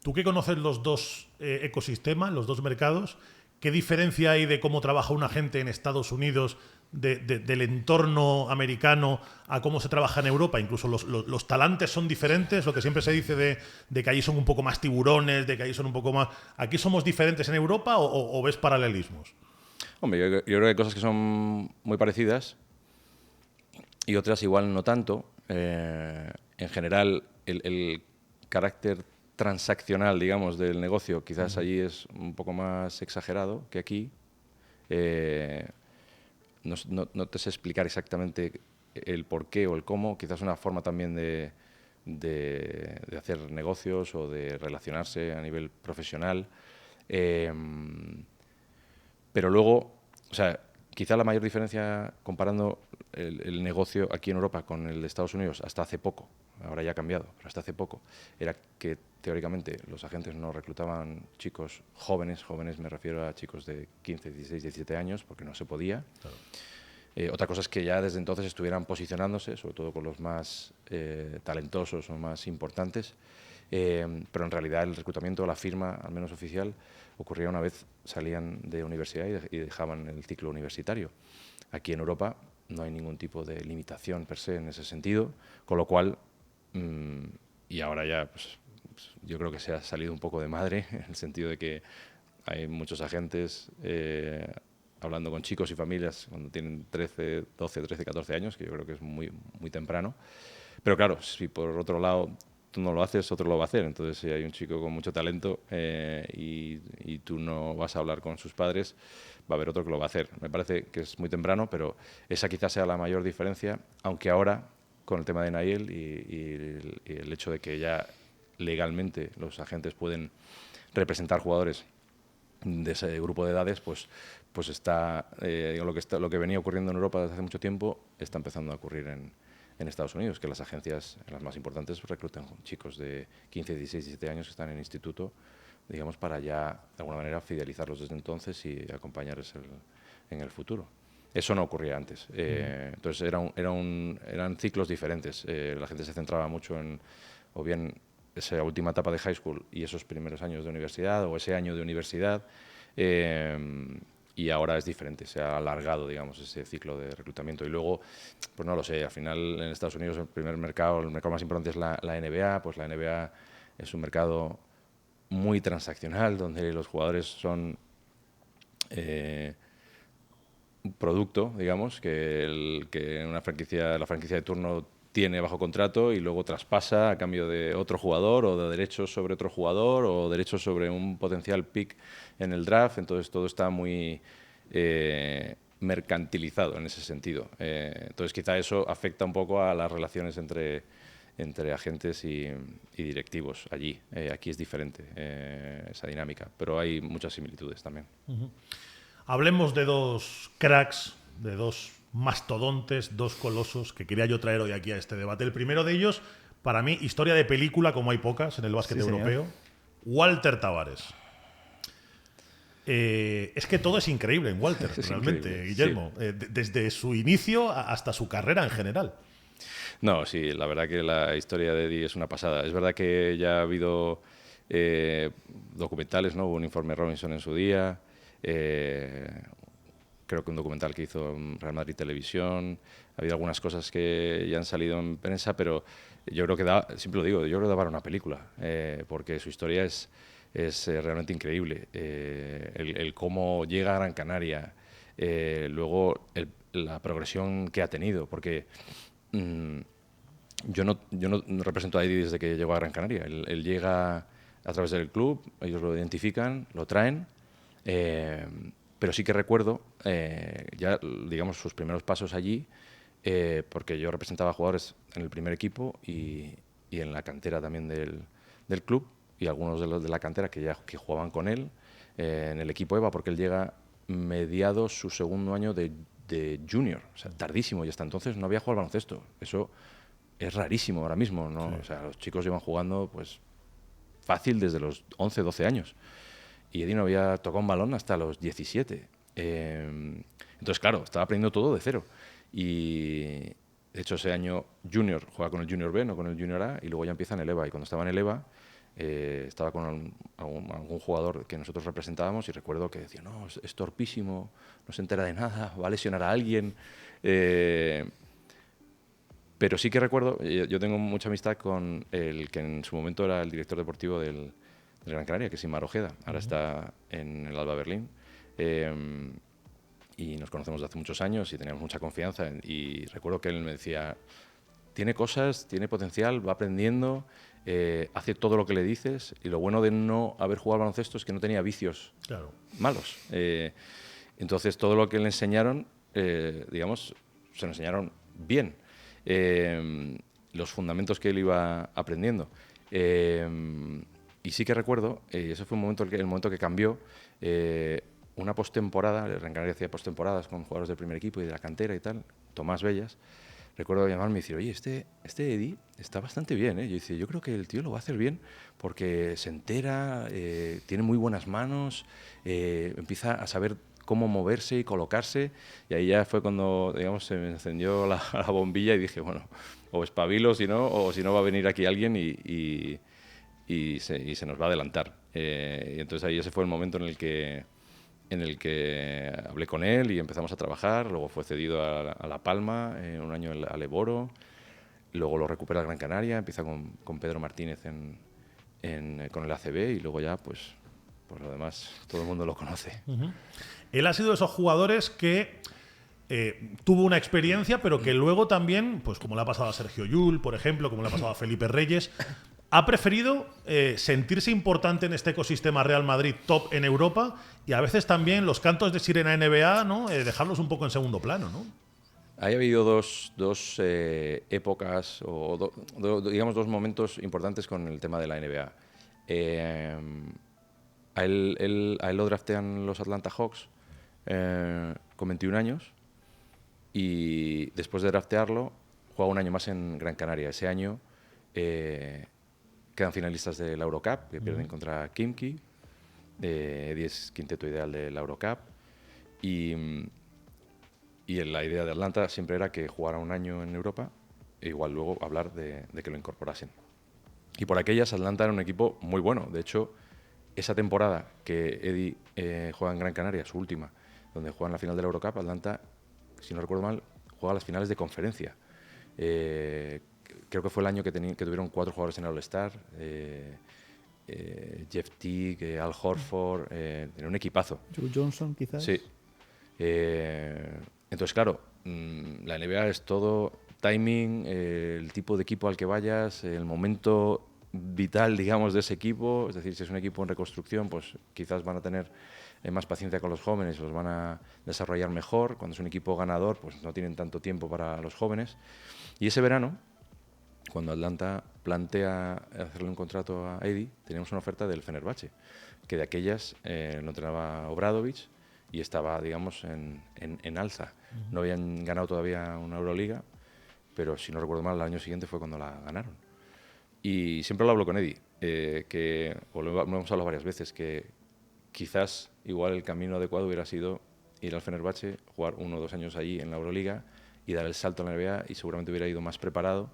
Tú que conoces los dos ecosistemas, los dos mercados, ¿qué diferencia hay de cómo trabaja un agente en Estados Unidos del entorno americano a cómo se trabaja en Europa? Incluso los talantes son diferentes, lo que siempre se dice de que allí son un poco más tiburones, de que allí son un poco más... ¿Aquí somos diferentes en Europa o ves paralelismos? Hombre, yo creo que hay cosas que son muy parecidas y otras igual no tanto. En general, el carácter transaccional, digamos, del negocio quizás allí es un poco más exagerado que aquí. No te sé explicar exactamente el por qué o el cómo, quizás una forma también de hacer negocios o de relacionarse a nivel profesional. Pero luego, o sea, quizá la mayor diferencia comparando el negocio aquí en Europa con el de Estados Unidos hasta hace poco, ahora ya ha cambiado, pero hasta hace poco, era que teóricamente los agentes no reclutaban chicos jóvenes me refiero a chicos de 15, 16, 17 años, porque no se podía. Claro. Otra cosa es que ya desde entonces estuvieran posicionándose, sobre todo con los más talentosos o más importantes, pero en realidad el reclutamiento, la firma, al menos oficial, ocurría una vez salían de universidad y dejaban el ciclo universitario. Aquí en Europa no hay ningún tipo de limitación per se en ese sentido, con lo cual, y ahora ya pues, yo creo que se ha salido un poco de madre, en el sentido de que hay muchos agentes hablando con chicos y familias cuando tienen 13, 12, 13, 14 años, que yo creo que es muy, muy temprano. Pero claro, si por otro lado tú no lo haces, otro lo va a hacer. Entonces, si hay un chico con mucho talento y tú no vas a hablar con sus padres, va a haber otro que lo va a hacer. Me parece que es muy temprano, pero esa quizás sea la mayor diferencia, aunque ahora, con el tema de NIL y el hecho de que ya legalmente los agentes pueden representar jugadores de ese grupo de edades, pues está, lo que venía ocurriendo en Europa desde hace mucho tiempo está empezando a ocurrir en Estados Unidos, que las agencias, las más importantes, reclutan chicos de 15, 16, 17 años que están en instituto, digamos, para ya de alguna manera fidelizarlos desde entonces y acompañarles en el futuro. Eso no ocurría antes. Entonces eran ciclos diferentes. La gente se centraba mucho en, o bien esa última etapa de high school y esos primeros años de universidad, o ese año de universidad, y ahora es diferente, se ha alargado, digamos, ese ciclo de reclutamiento. Y luego, pues no lo sé, al final en Estados Unidos el mercado más importante es la NBA, pues la NBA es un mercado muy transaccional, donde los jugadores son un producto, digamos, que la franquicia de turno tiene bajo contrato y luego traspasa a cambio de otro jugador o de derechos sobre otro jugador o derechos sobre un potencial pick en el draft. Entonces todo está muy mercantilizado en ese sentido. Entonces quizá eso afecta un poco a las relaciones entre agentes y directivos allí. Aquí es diferente esa dinámica, pero hay muchas similitudes también. Hablemos de dos cracks, de dos mastodontes, dos colosos que quería yo traer hoy aquí a este debate. El primero de ellos, para mí, historia de película como hay pocas en el básquet europeo, Walter Tavares. Es que todo es increíble en Walter, realmente, increíble, Guillermo. Sí. Desde su inicio hasta su carrera en general. No, sí, la verdad que la historia de Eddie es una pasada. Es verdad que ya ha habido documentales, ¿no? Hubo un informe Robinson en su día, creo que un documental que hizo Real Madrid Televisión. Ha habido algunas cosas que ya han salido en prensa, pero yo creo que siempre lo digo, yo creo que da para una película, porque su historia es es realmente increíble. El cómo llega a Gran Canaria, luego la progresión que ha tenido, porque yo no represento a Eddie desde que llegó a Gran Canaria. Él llega a través del club, ellos lo identifican, lo traen, pero sí que recuerdo ya, digamos, sus primeros pasos allí, porque yo representaba a jugadores en el primer equipo y en la cantera también del club, y algunos de los de la cantera que jugaban con él en el equipo EVA, porque él llega mediados su segundo año de junior, o sea, tardísimo, y hasta entonces no había jugado al baloncesto. Eso es rarísimo ahora mismo, ¿no? Sí. O sea, los chicos llevan jugando pues fácil desde los 11, 12 años. Y Eddie no había tocado un balón hasta los 17. Entonces, claro, estaba aprendiendo todo de cero. Y de hecho ese año junior juega con el junior B, no con el junior A, y luego ya empieza en el EVA. Y cuando estaba en el EVA, estaba con algún jugador que nosotros representábamos, y recuerdo que decía, no, es torpísimo, no se entera de nada, va a lesionar a alguien. Pero sí que recuerdo, yo tengo mucha amistad con el que en su momento era el director deportivo del Gran Canaria, que es Inmar Ojeda, ahora está en el Alba Berlín. Y nos conocemos desde hace muchos años y teníamos mucha confianza. Y recuerdo que él me decía, tiene cosas, tiene potencial, va aprendiendo, hace todo lo que le dices, y lo bueno de no haber jugado al baloncesto es que no tenía vicios malos. Entonces todo lo que le enseñaron, digamos, se lo enseñaron bien. Los fundamentos que él iba aprendiendo. Y sí que recuerdo, ese fue el momento que cambió, una postemporada. El Gran Canaria hacía postemporadas con jugadores del primer equipo y de la cantera y tal, Tomás Bellas. Recuerdo llamarme y decir, oye, este Eddie está bastante bien, ¿eh? Yo creo que el tío lo va a hacer bien porque se entera, tiene muy buenas manos, empieza a saber cómo moverse y colocarse, y ahí ya fue cuando, digamos, se me encendió la bombilla y dije, bueno, o espabilo, o si no va a venir aquí alguien y se nos va a adelantar. Y entonces ahí ese fue el momento en el que hablé con él y empezamos a trabajar. Luego fue cedido a La Palma, un año al Eboro, luego lo recupera Gran Canaria, empieza con Pedro Martínez con el ACB, y luego ya pues lo demás todo el mundo lo conoce. Él ha sido de esos jugadores que tuvo una experiencia, pero que luego también, pues como le ha pasado a Sergio Llull, por ejemplo, como le ha pasado a Felipe Reyes, ha preferido sentirse importante en este ecosistema Real Madrid top en Europa, y a veces también los cantos de sirena NBA, ¿no? Dejarlos un poco en segundo plano, ¿no? Ha habido dos épocas, o digamos dos momentos importantes con el tema de la NBA. A él lo draftean los Atlanta Hawks con 21 años, y después de draftearlo juega un año más en Gran Canaria. Ese año quedan finalistas de la Eurocup, que pierden contra Khimki. Eddie es quinteto ideal de la Eurocup, y la idea de Atlanta siempre era que jugara un año en Europa e igual luego hablar de que lo incorporasen. Y por aquellas Atlanta era un equipo muy bueno. De hecho, esa temporada que Eddie juega en Gran Canaria, su última, donde juega en la final de la Eurocup, Atlanta, si no recuerdo mal, juega las finales de conferencia. Creo que fue el año que tuvieron 4 jugadores en el All-Star, Jeff Teague, Al Horford, tenía un equipazo. Joe Johnson, quizás. Sí. Entonces, claro, la NBA es todo timing, el tipo de equipo al que vayas, el momento vital, digamos, de ese equipo. Es decir, si es un equipo en reconstrucción, pues quizás van a tener más paciencia con los jóvenes, los van a desarrollar mejor. Cuando es un equipo ganador, pues no tienen tanto tiempo para los jóvenes. Y ese verano, cuando Atlanta plantea hacerle un contrato a Eddie, teníamos una oferta del Fenerbahce, que de aquellas lo entrenaba Obradovic y estaba, digamos, en alza. No habían ganado todavía una Euroliga, pero si no recuerdo mal, el año siguiente fue cuando la ganaron. Y siempre lo hablo con Eddie, que lo hemos hablado varias veces, que quizás igual el camino adecuado hubiera sido ir al Fenerbahce, jugar 1 o 2 años allí en la Euroliga y dar el salto a la NBA, y seguramente hubiera ido más preparado,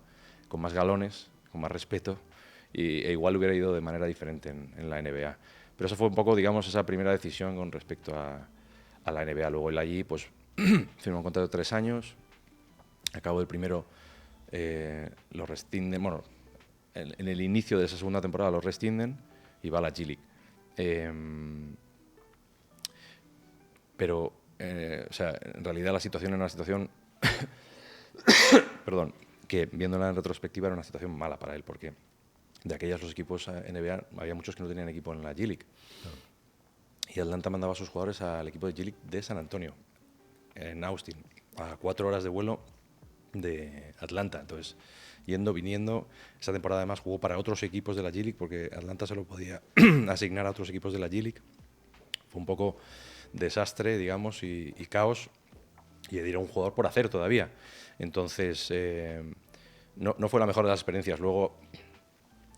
con más galones, con más respeto, e igual hubiera ido de manera diferente en la NBA. Pero eso fue un poco, digamos, esa primera decisión con respecto a la NBA. Luego él allí pues firmó un contrato de 3 años, a cabo del primero lo rescinden, bueno, en el inicio de esa segunda temporada lo rescinden y va a la G League. Pero, o sea, en realidad la situación era una situación, perdón, que viéndola en retrospectiva era una situación mala para él, porque de aquellas los equipos NBA había muchos que no tenían equipo en la G-League. Claro. Y Atlanta mandaba a sus jugadores al equipo de G-League de San Antonio, en Austin, a 4 horas de vuelo de Atlanta. Entonces, yendo, viniendo, esa temporada además jugó para otros equipos de la G-League, porque Atlanta se lo podía asignar a otros equipos de la G-League. Fue un poco desastre, digamos, y caos, y Eddie era un jugador por hacer todavía. Entonces, no fue la mejor de las experiencias. Luego,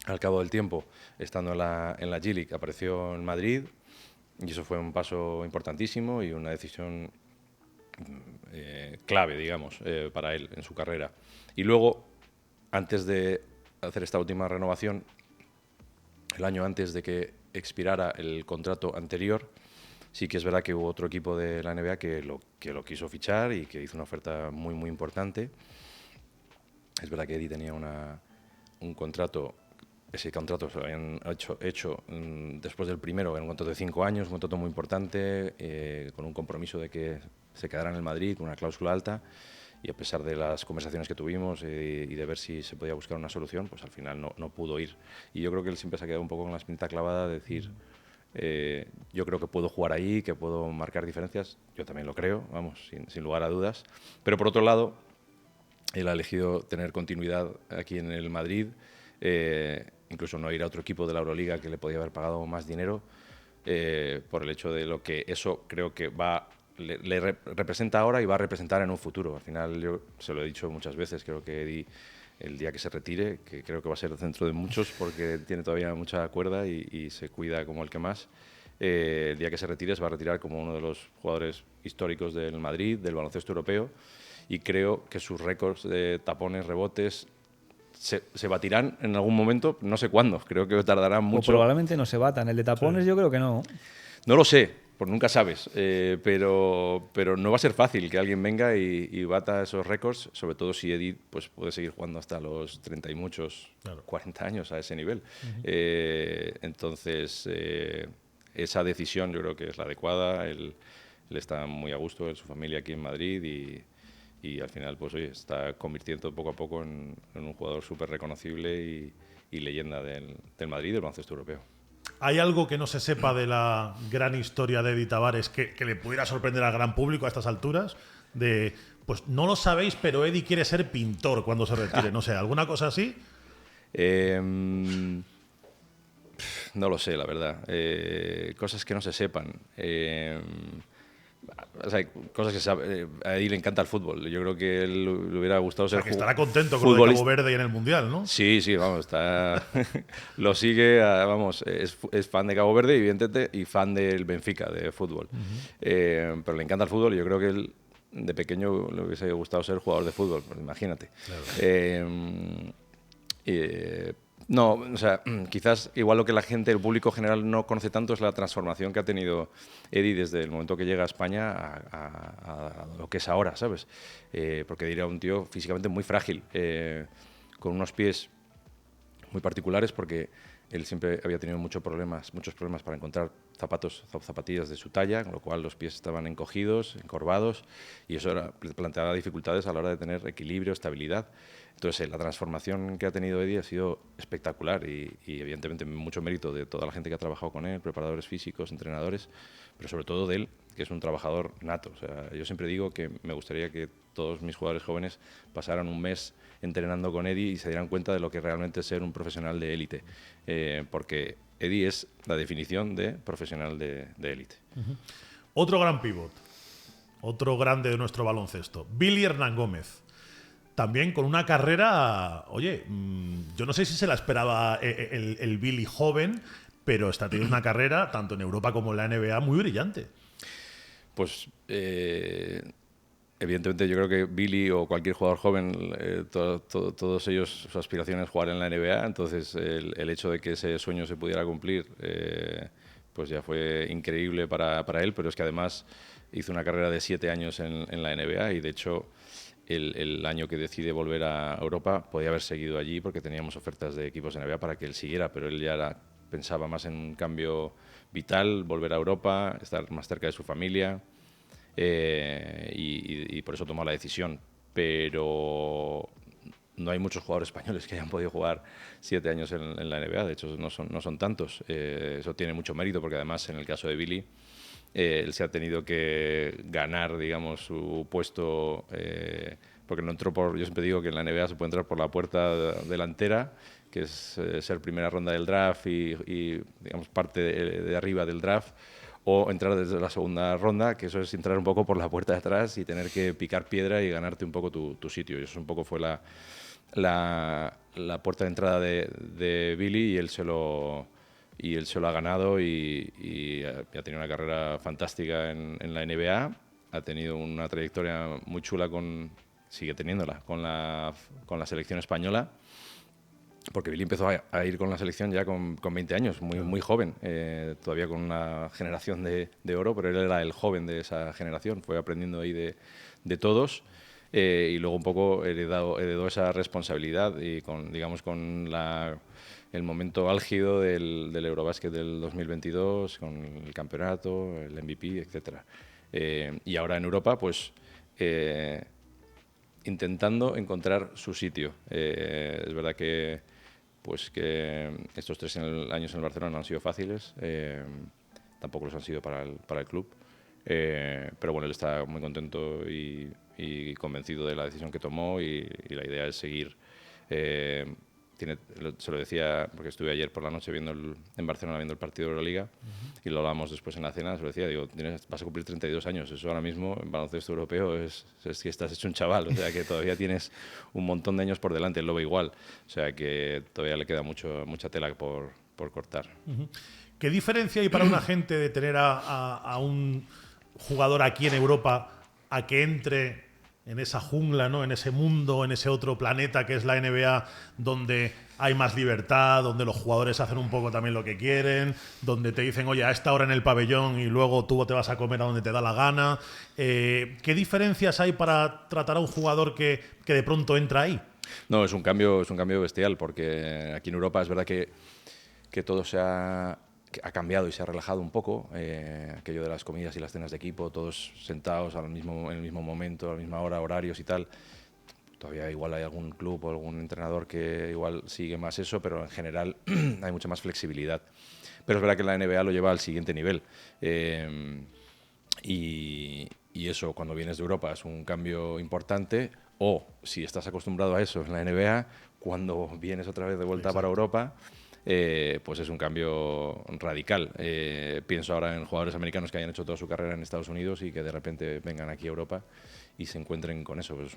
al cabo del tiempo, estando en la G-League, apareció en Madrid, y eso fue un paso importantísimo y una decisión clave, digamos, para él en su carrera. Y luego, antes de hacer esta última renovación, el año antes de que expirara el contrato anterior, sí que es verdad que hubo otro equipo de la NBA que lo quiso fichar y que hizo una oferta muy, muy importante. Es verdad que Eddie tenía un contrato. Ese contrato se lo habían hecho después del primero, era un contrato de 5 años, un contrato muy importante, con un compromiso de que se quedara en el Madrid, con una cláusula alta, y a pesar de las conversaciones que tuvimos y de ver si se podía buscar una solución, pues al final no pudo ir. Y yo creo que él siempre se ha quedado un poco con la espinita clavada de decir, yo creo que puedo jugar ahí, que puedo marcar diferencias, yo también lo creo, vamos, sin lugar a dudas. Pero por otro lado, él ha elegido tener continuidad aquí en el Madrid, incluso no ir a otro equipo de la Euroliga que le podía haber pagado más dinero, por el hecho de lo que eso creo que le representa ahora y va a representar en un futuro. Al final, yo se lo he dicho muchas veces, creo que Eddie, el día que se retire, que creo que va a ser dentro de muchos porque tiene todavía mucha cuerda y se cuida como el que más, el día que se retire se va a retirar como uno de los jugadores históricos del Madrid, del baloncesto europeo, y creo que sus récords de tapones, rebotes, se batirán en algún momento, no sé cuándo, creo que tardarán mucho. O probablemente no se batan, el de tapones sí. Yo creo que no. No lo sé, pues nunca sabes, pero no va a ser fácil que alguien venga y bata esos récords, sobre todo si Eddie pues, puede seguir jugando hasta los 30 y muchos, claro, 40 años a ese nivel. Entonces, esa decisión yo creo que es la adecuada, él está muy a gusto, su familia aquí en Madrid y al final pues oye, está convirtiendo poco a poco en un jugador súper reconocible y leyenda del Madrid y del baloncesto europeo. ¿Hay algo que no se sepa de la gran historia de Eddie Tavares que le pudiera sorprender al gran público a estas alturas? Pues no lo sabéis, pero Eddie quiere ser pintor cuando se retire. No sé, ¿alguna cosa así? No lo sé, la verdad. Cosas que no se sepan. O sea, cosas que sabe. A Eddie le encanta el fútbol. Yo creo que él le hubiera gustado ser estará contento con lo de Cabo Verde y en el Mundial, ¿no? Sí, vamos, está lo sigue, vamos, es fan de Cabo Verde, evidentemente, y fan del Benfica, de fútbol. Pero le encanta el fútbol y yo creo que él de pequeño le hubiese gustado ser jugador de fútbol, pues imagínate. Claro. No, o sea, quizás igual lo que la gente, el público general no conoce tanto es la transformación que ha tenido Eddie desde el momento que llega a España a lo que es ahora, ¿sabes? Porque Eddie era un tío físicamente muy frágil, con unos pies muy particulares porque él siempre había tenido muchos problemas para encontrar zapatillas de su talla, con lo cual los pies estaban encogidos, encorvados, y eso planteaba dificultades a la hora de tener equilibrio, estabilidad. Entonces, la transformación que ha tenido Eddie ha sido espectacular y evidentemente mucho mérito de toda la gente que ha trabajado con él, preparadores físicos, entrenadores, pero sobre todo de él, que es un trabajador nato. O sea, yo siempre digo que me gustaría que todos mis jugadores jóvenes pasaran un mes entrenando con Eddie y se dieran cuenta de lo que realmente es ser un profesional de élite, porque Eddie es la definición de profesional de élite. Otro gran pívot, otro grande de nuestro baloncesto, Billy Hernán Gómez. También con una carrera, oye, yo no sé si se la esperaba el Billy joven, pero está teniendo una carrera, tanto en Europa como en la NBA, muy brillante. Pues evidentemente yo creo que Billy o cualquier jugador joven, todos ellos, su aspiración es jugar en la NBA, entonces el hecho de que ese sueño se pudiera cumplir, pues ya fue increíble para él, pero es que además hizo una carrera de 7 años en la NBA y de hecho el año que decide volver a Europa podía haber seguido allí porque teníamos ofertas de equipos de NBA para que él siguiera, pero él ya pensaba más en un cambio vital volver a Europa, estar más cerca de su familia, y por eso tomó la decisión. Pero no hay muchos jugadores españoles que hayan podido jugar 7 años en la NBA, de hecho no son tantos. Eso tiene mucho mérito porque además en el caso de Billy, él se ha tenido que ganar, digamos, su puesto, porque no entró yo siempre digo que en la NBA se puede entrar por la puerta delantera, que es ser primera ronda del draft y digamos, parte de arriba del draft, o entrar desde la segunda ronda, que eso es entrar un poco por la puerta de atrás y tener que picar piedra y ganarte un poco tu sitio. Y eso un poco fue la puerta de entrada de Billy, y él se lo ha ganado y ha tenido una carrera fantástica en la NBA. Ha tenido una trayectoria muy chula, sigue teniéndola, con la selección española. Porque Billy empezó a ir con la selección ya con 20 años, muy joven, todavía con una generación de oro, pero él era el joven de esa generación, fue aprendiendo ahí de todos, y luego un poco heredó esa responsabilidad y con el momento álgido del Eurobásquet del 2022, con el campeonato, el MVP, etc. Y ahora en Europa, pues intentando encontrar su sitio. Es verdad que estos 3 años en el Barcelona no han sido fáciles, tampoco los han sido para el club, pero bueno, él está muy contento y convencido de la decisión que tomó, y la idea es seguir. Se lo decía, porque estuve ayer por la noche en Barcelona viendo el partido de Euroliga, y lo hablamos después en la cena. Se lo decía, digo, vas a cumplir 32 años, eso ahora mismo en baloncesto europeo es que estás hecho un chaval, o sea que todavía tienes un montón de años por delante. Él lo ve igual, o sea que todavía le queda mucha tela por cortar. ¿Qué diferencia hay para un agente de tener a un jugador aquí en Europa a que entre en esa jungla, ¿no? En ese mundo, en ese otro planeta que es la NBA, donde hay más libertad, donde los jugadores hacen un poco también lo que quieren, donde te dicen, oye, a esta hora en el pabellón y luego tú te vas a comer a donde te da la gana? ¿Qué diferencias hay para tratar a un jugador que de pronto entra ahí? No, es un cambio bestial, porque aquí en Europa es verdad que todo ha cambiado y se ha relajado un poco, aquello de las comidas y las cenas de equipo, todos sentados en el mismo momento, a la misma hora, horarios y tal. Todavía igual hay algún club o algún entrenador que igual sigue más eso, pero en general hay mucha más flexibilidad. Pero es verdad que la NBA lo lleva al siguiente nivel. Y eso, cuando vienes de Europa, es un cambio importante. O si estás acostumbrado a eso en la NBA, cuando vienes otra vez de vuelta para Europa, pues es un cambio radical. Pienso ahora en jugadores americanos que hayan hecho toda su carrera en Estados Unidos y que de repente vengan aquí a Europa y se encuentren con eso. Pues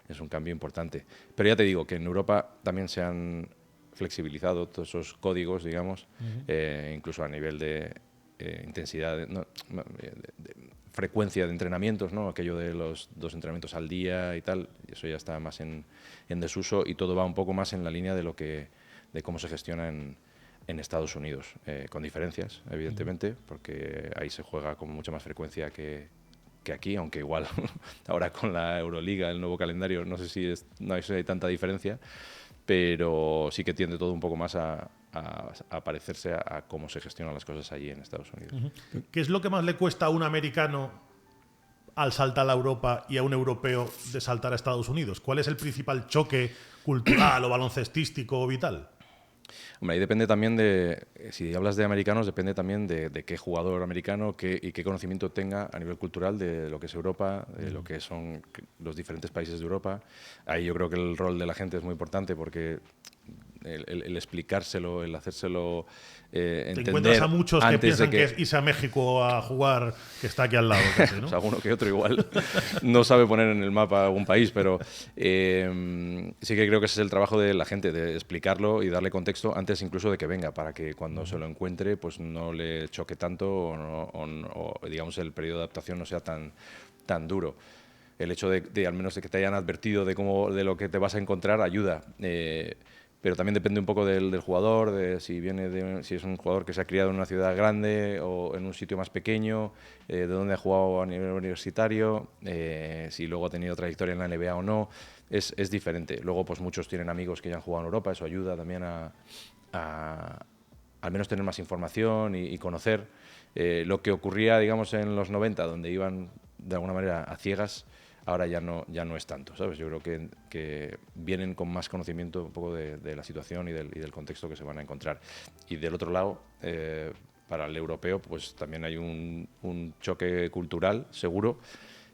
es un cambio importante. Pero ya te digo que en Europa también se han flexibilizado todos esos códigos, digamos, incluso a nivel de intensidad, de frecuencia de entrenamientos, ¿no? Aquello de los 2 entrenamientos al día y tal, y eso ya está más en desuso, y todo va un poco más en la línea de cómo se gestiona en Estados Unidos, con diferencias, evidentemente, porque ahí se juega con mucha más frecuencia que aquí, aunque igual ahora con la Euroliga, el nuevo calendario, no sé si no hay tanta diferencia, pero sí que tiende todo un poco más a parecerse a cómo se gestionan las cosas allí en Estados Unidos. ¿Qué es lo que más le cuesta a un americano al saltar a Europa y a un europeo de saltar a Estados Unidos? ¿Cuál es el principal choque cultural o baloncestístico o vital? Hombre, ahí depende también si hablas de americanos, depende también de qué jugador americano y qué conocimiento tenga a nivel cultural de lo que es Europa, de lo que son los diferentes países de Europa. Ahí yo creo que el rol de la gente es muy importante, porque el explicárselo, el hacérselo entender. Te encuentras a muchos que piensan que es irse a México a jugar, que está aquí al lado, casi, ¿no? Pues alguno que otro igual no sabe poner en el mapa algún país, pero sí que creo que ese es el trabajo de la gente, de explicarlo y darle contexto antes incluso de que venga, para que cuando se lo encuentre pues no le choque tanto o digamos el periodo de adaptación no sea tan duro. El hecho de al menos de que te hayan advertido de lo que te vas a encontrar ayuda. Pero también depende un poco del jugador, de si es un jugador que se ha criado en una ciudad grande o en un sitio más pequeño, de dónde ha jugado a nivel universitario, si luego ha tenido trayectoria en la NBA o no, es diferente. Luego pues muchos tienen amigos que ya han jugado en Europa, eso ayuda también a al menos tener más información y conocer lo que ocurría, digamos, en los 90, donde iban de alguna manera a ciegas. Ahora ya no es tanto, ¿sabes? Yo creo que vienen con más conocimiento un poco de la situación y del contexto que se van a encontrar. Y del otro lado, para el europeo, pues también hay un choque cultural, seguro.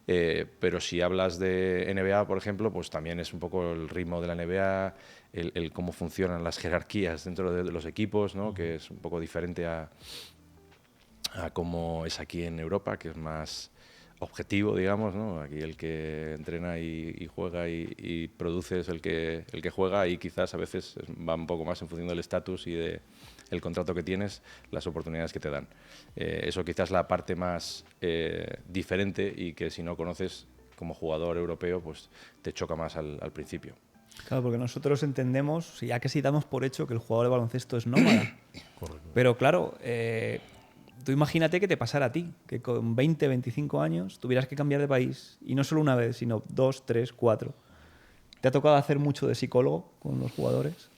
Pero si hablas de NBA, por ejemplo, pues también es un poco el ritmo de la NBA, el cómo funcionan las jerarquías dentro de los equipos, ¿no? Que es un poco diferente a cómo es aquí en Europa, que es más objetivo, digamos, ¿no? Aquí el que entrena y juega y produce es el que juega, y quizás a veces va un poco más en función del estatus y del contrato que tienes, las oportunidades que te dan. Eso quizás la parte más diferente, y que si no conoces como jugador europeo, pues te choca más al principio. Claro, porque nosotros entendemos, ya que sí damos por hecho que el jugador de baloncesto es nómada. Correcto. Pero claro, tú imagínate que te pasara a ti, que con 20, 25 años tuvieras que cambiar de país, y no solo una vez, sino 2, 3, 4. ¿Te ha tocado hacer mucho de psicólogo con los jugadores?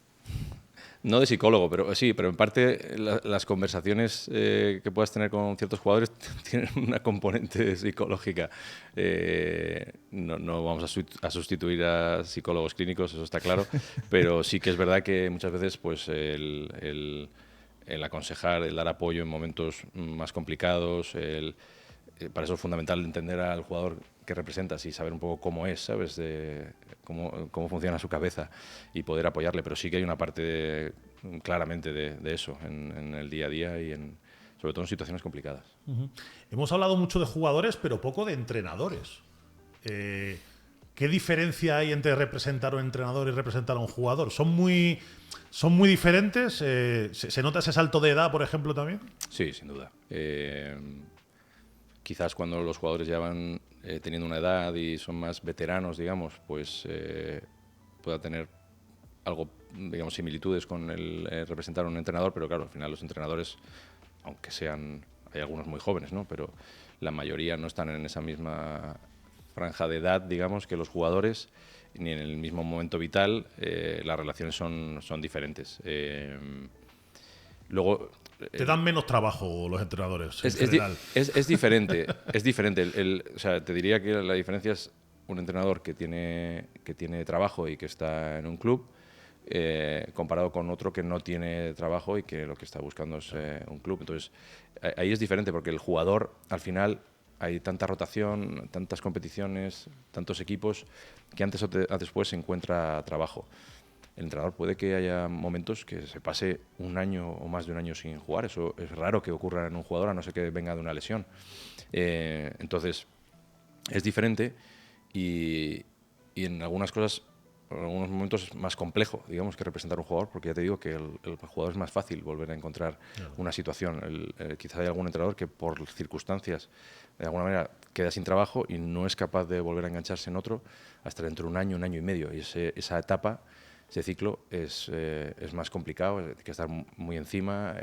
No de psicólogo, pero sí, pero en parte las conversaciones que puedas tener con ciertos jugadores tienen una componente psicológica. No vamos a sustituir a psicólogos clínicos, eso está claro, pero sí que es verdad que muchas veces pues el aconsejar, el dar apoyo en momentos más complicados, para eso es fundamental entender al jugador que representas y saber un poco cómo es, ¿sabes? Cómo funciona su cabeza y poder apoyarle. Pero sí que hay una parte claramente de eso en el día a día y sobre todo en situaciones complicadas. Hemos hablado mucho de jugadores, pero poco de entrenadores. ¿Qué diferencia hay entre representar a un entrenador y representar a un jugador? ¿Son muy diferentes? ¿Se nota ese salto de edad, por ejemplo, también? Sí, sin duda. Quizás cuando los jugadores ya van teniendo una edad y son más veteranos, digamos, pues pueda tener algo, digamos, similitudes con el representar a un entrenador, pero claro, al final los entrenadores, aunque hay algunos muy jóvenes, ¿no? Pero la mayoría no están en esa misma franja de edad, digamos, que los jugadores, ni en el mismo momento vital. Las relaciones son diferentes. Luego, ¿te dan menos trabajo los entrenadores en general? Es diferente. Es diferente. O sea, te diría que la diferencia es un entrenador que tiene trabajo y que está en un club, comparado con otro que no tiene trabajo y que lo que está buscando es un club. Entonces, ahí es diferente, porque el jugador, al final, hay tanta rotación, tantas competiciones, tantos equipos, que antes o después se encuentra trabajo. El entrenador puede que haya momentos que se pase un año o más de un año sin jugar. Eso es raro que ocurra en un jugador, a no ser que venga de una lesión. Entonces, es diferente y en algunas cosas, en algunos momentos es más complejo, digamos, que representar a un jugador, porque ya te digo que el jugador es más fácil volver a encontrar una situación. Quizá hay algún entrenador que por circunstancias de alguna manera queda sin trabajo y no es capaz de volver a engancharse en otro hasta dentro de un año y medio. Y esa etapa, ese ciclo es más complicado, hay que estar muy encima,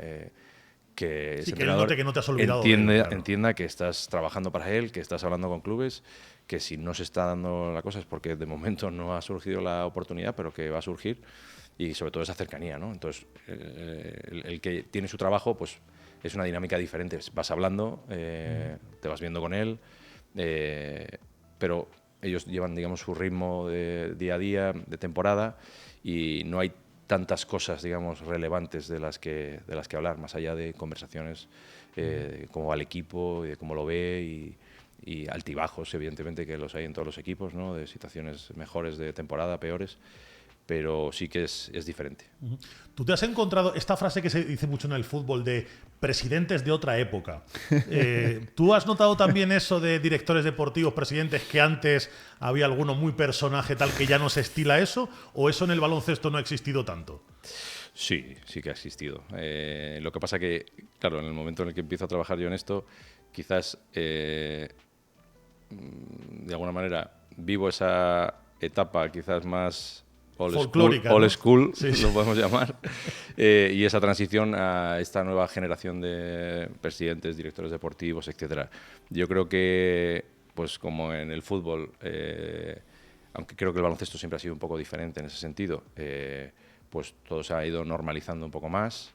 que ese entrenador que no te has olvidado entienda que estás trabajando para él, que estás hablando con clubes, que si no se está dando la cosa es porque de momento no ha surgido la oportunidad, pero que va a surgir, y sobre todo esa cercanía, ¿no? Entonces, el que tiene su trabajo, pues es una dinámica diferente. Vas hablando, te vas viendo con él, pero ellos llevan, digamos, su ritmo de día a día, de temporada, y no hay tantas cosas, digamos, relevantes de las que hablar, más allá de conversaciones cómo va el equipo, y de cómo lo ve, y altibajos, evidentemente, que los hay en todos los equipos, ¿no? De situaciones mejores de temporada, peores, pero sí que es diferente. ¿Tú te has encontrado esta frase que se dice mucho en el fútbol de presidentes de otra época? ¿Tú has notado también eso de directores deportivos, presidentes, que antes había alguno muy personaje tal que ya no se estila eso? ¿O eso en el baloncesto no ha existido tanto? Sí que ha existido. Lo que pasa que, claro, en el momento en el que empiezo a trabajar yo en esto, quizás de alguna manera vivo esa etapa quizás más old school, ¿no? Sí. lo podemos llamar, y esa transición a esta nueva generación de presidentes, directores deportivos, etcétera. Yo creo que, pues como en el fútbol, aunque creo que el baloncesto siempre ha sido un poco diferente en ese sentido, pues todo se ha ido normalizando un poco más.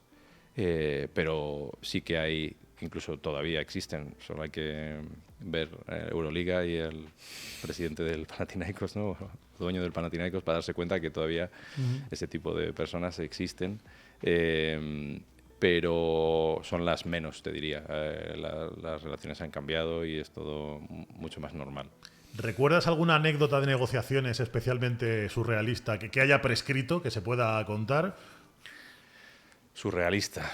pero sí que hay, incluso todavía existen, solo hay que ver Euroliga y el presidente del Panathinaikos, ¿no? Dueño del Panathinaikos, para darse cuenta que todavía ese tipo de personas existen, pero son las menos, te diría. Las relaciones han cambiado y es todo mucho más normal. ¿Recuerdas alguna anécdota de negociaciones especialmente surrealista que haya prescrito, que se pueda contar? Surrealista.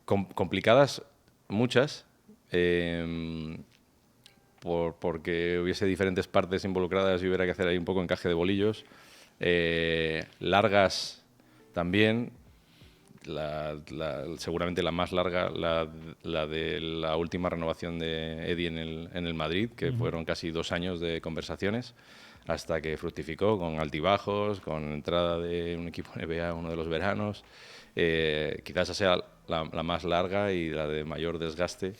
Complicadas, muchas, porque hubiese diferentes partes involucradas y hubiera que hacer ahí un poco encaje de bolillos. Largas también. Seguramente la más larga, la de la última renovación de Eddie en el Madrid, que fueron casi 2 años de conversaciones, hasta que fructificó con altibajos, con entrada de un equipo NBA uno de los veranos. Quizás esa sea la más larga y la de mayor desgaste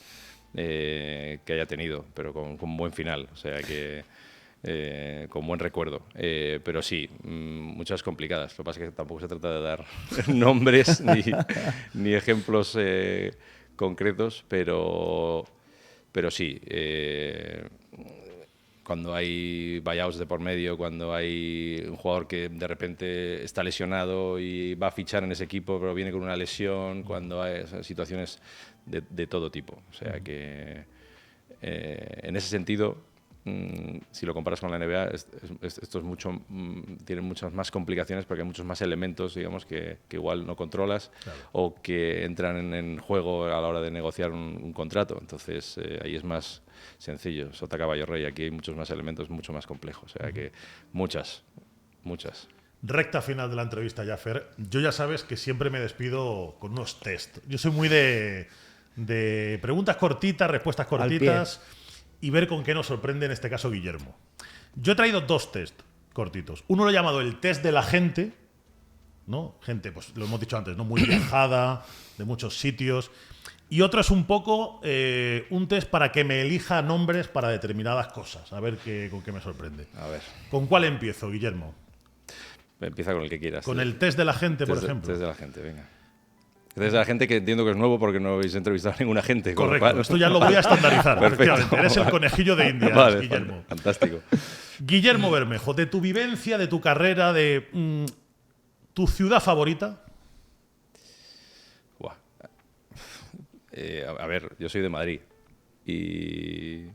que haya tenido, pero con buen final, o sea que con buen recuerdo. Pero sí, muchas complicadas. Lo que pasa es que tampoco se trata de dar nombres ni ejemplos concretos, pero sí. Cuando hay buyouts de por medio, cuando hay un jugador que de repente está lesionado y va a fichar en ese equipo pero viene con una lesión, cuando hay situaciones de todo tipo. O sea que en ese sentido, si lo comparas con la NBA, esto es mucho, tiene muchas más complicaciones porque hay muchos más elementos, digamos, que igual no controlas, claro, o que entran en juego a la hora de negociar un contrato. Entonces ahí es más sencillo, sota caballo rey. Aquí hay muchos más elementos, mucho más complejos. O sea que muchas. Recta final de la entrevista, ya, Fer. Yo ya sabes que siempre me despido con unos test. Yo soy muy de preguntas cortitas, respuestas cortitas y ver con qué nos sorprende en este caso Guillermo. Yo he traído 2 test cortitos. Uno lo he llamado el test de la gente, ¿no? Gente, pues lo hemos dicho antes, ¿no? Muy viajada, de muchos sitios. Y otro es un poco un test para que me elija nombres para determinadas cosas. A ver con qué me sorprende. A ver. ¿Con cuál empiezo, Guillermo? Empieza con el que quieras. Con el test de la gente, por ejemplo. Test de la gente, venga. Test de la gente, que entiendo que es nuevo porque no habéis entrevistado a ninguna gente. Correcto, esto ya lo voy a estandarizar. Efectivamente, eres el conejillo de Indias, vale, Guillermo. Fantástico. Guillermo Bermejo, de tu vivencia, de tu carrera, de tu ciudad favorita. A ver, yo soy de Madrid y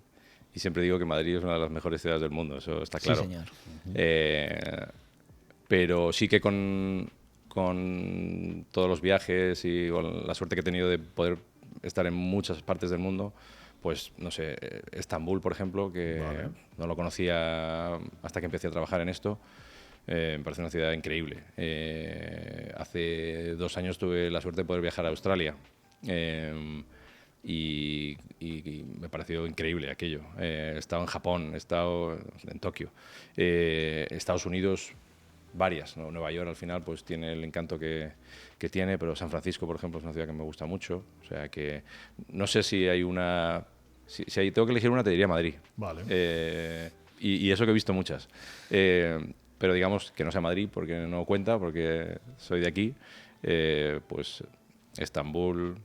siempre digo que Madrid es una de las mejores ciudades del mundo, eso está claro. Sí, señor. Pero sí que con todos los viajes y con la suerte que he tenido de poder estar en muchas partes del mundo, pues no sé, Estambul, por ejemplo, que no lo conocía hasta que empecé a trabajar en esto. Me parece una ciudad increíble. Hace 2 años tuve la suerte de poder viajar a Australia. Y me pareció increíble aquello. He estado en Japón, he estado en Tokio, Estados Unidos, varias, ¿no? Nueva York al final pues tiene el encanto que tiene, pero San Francisco, por ejemplo, es una ciudad que me gusta mucho. O sea que no sé si hay una... Si tengo que elegir una, te diría Madrid. Vale. Y eso que he visto muchas. Pero digamos que no sea Madrid porque no cuenta, porque soy de aquí. Pues Estambul,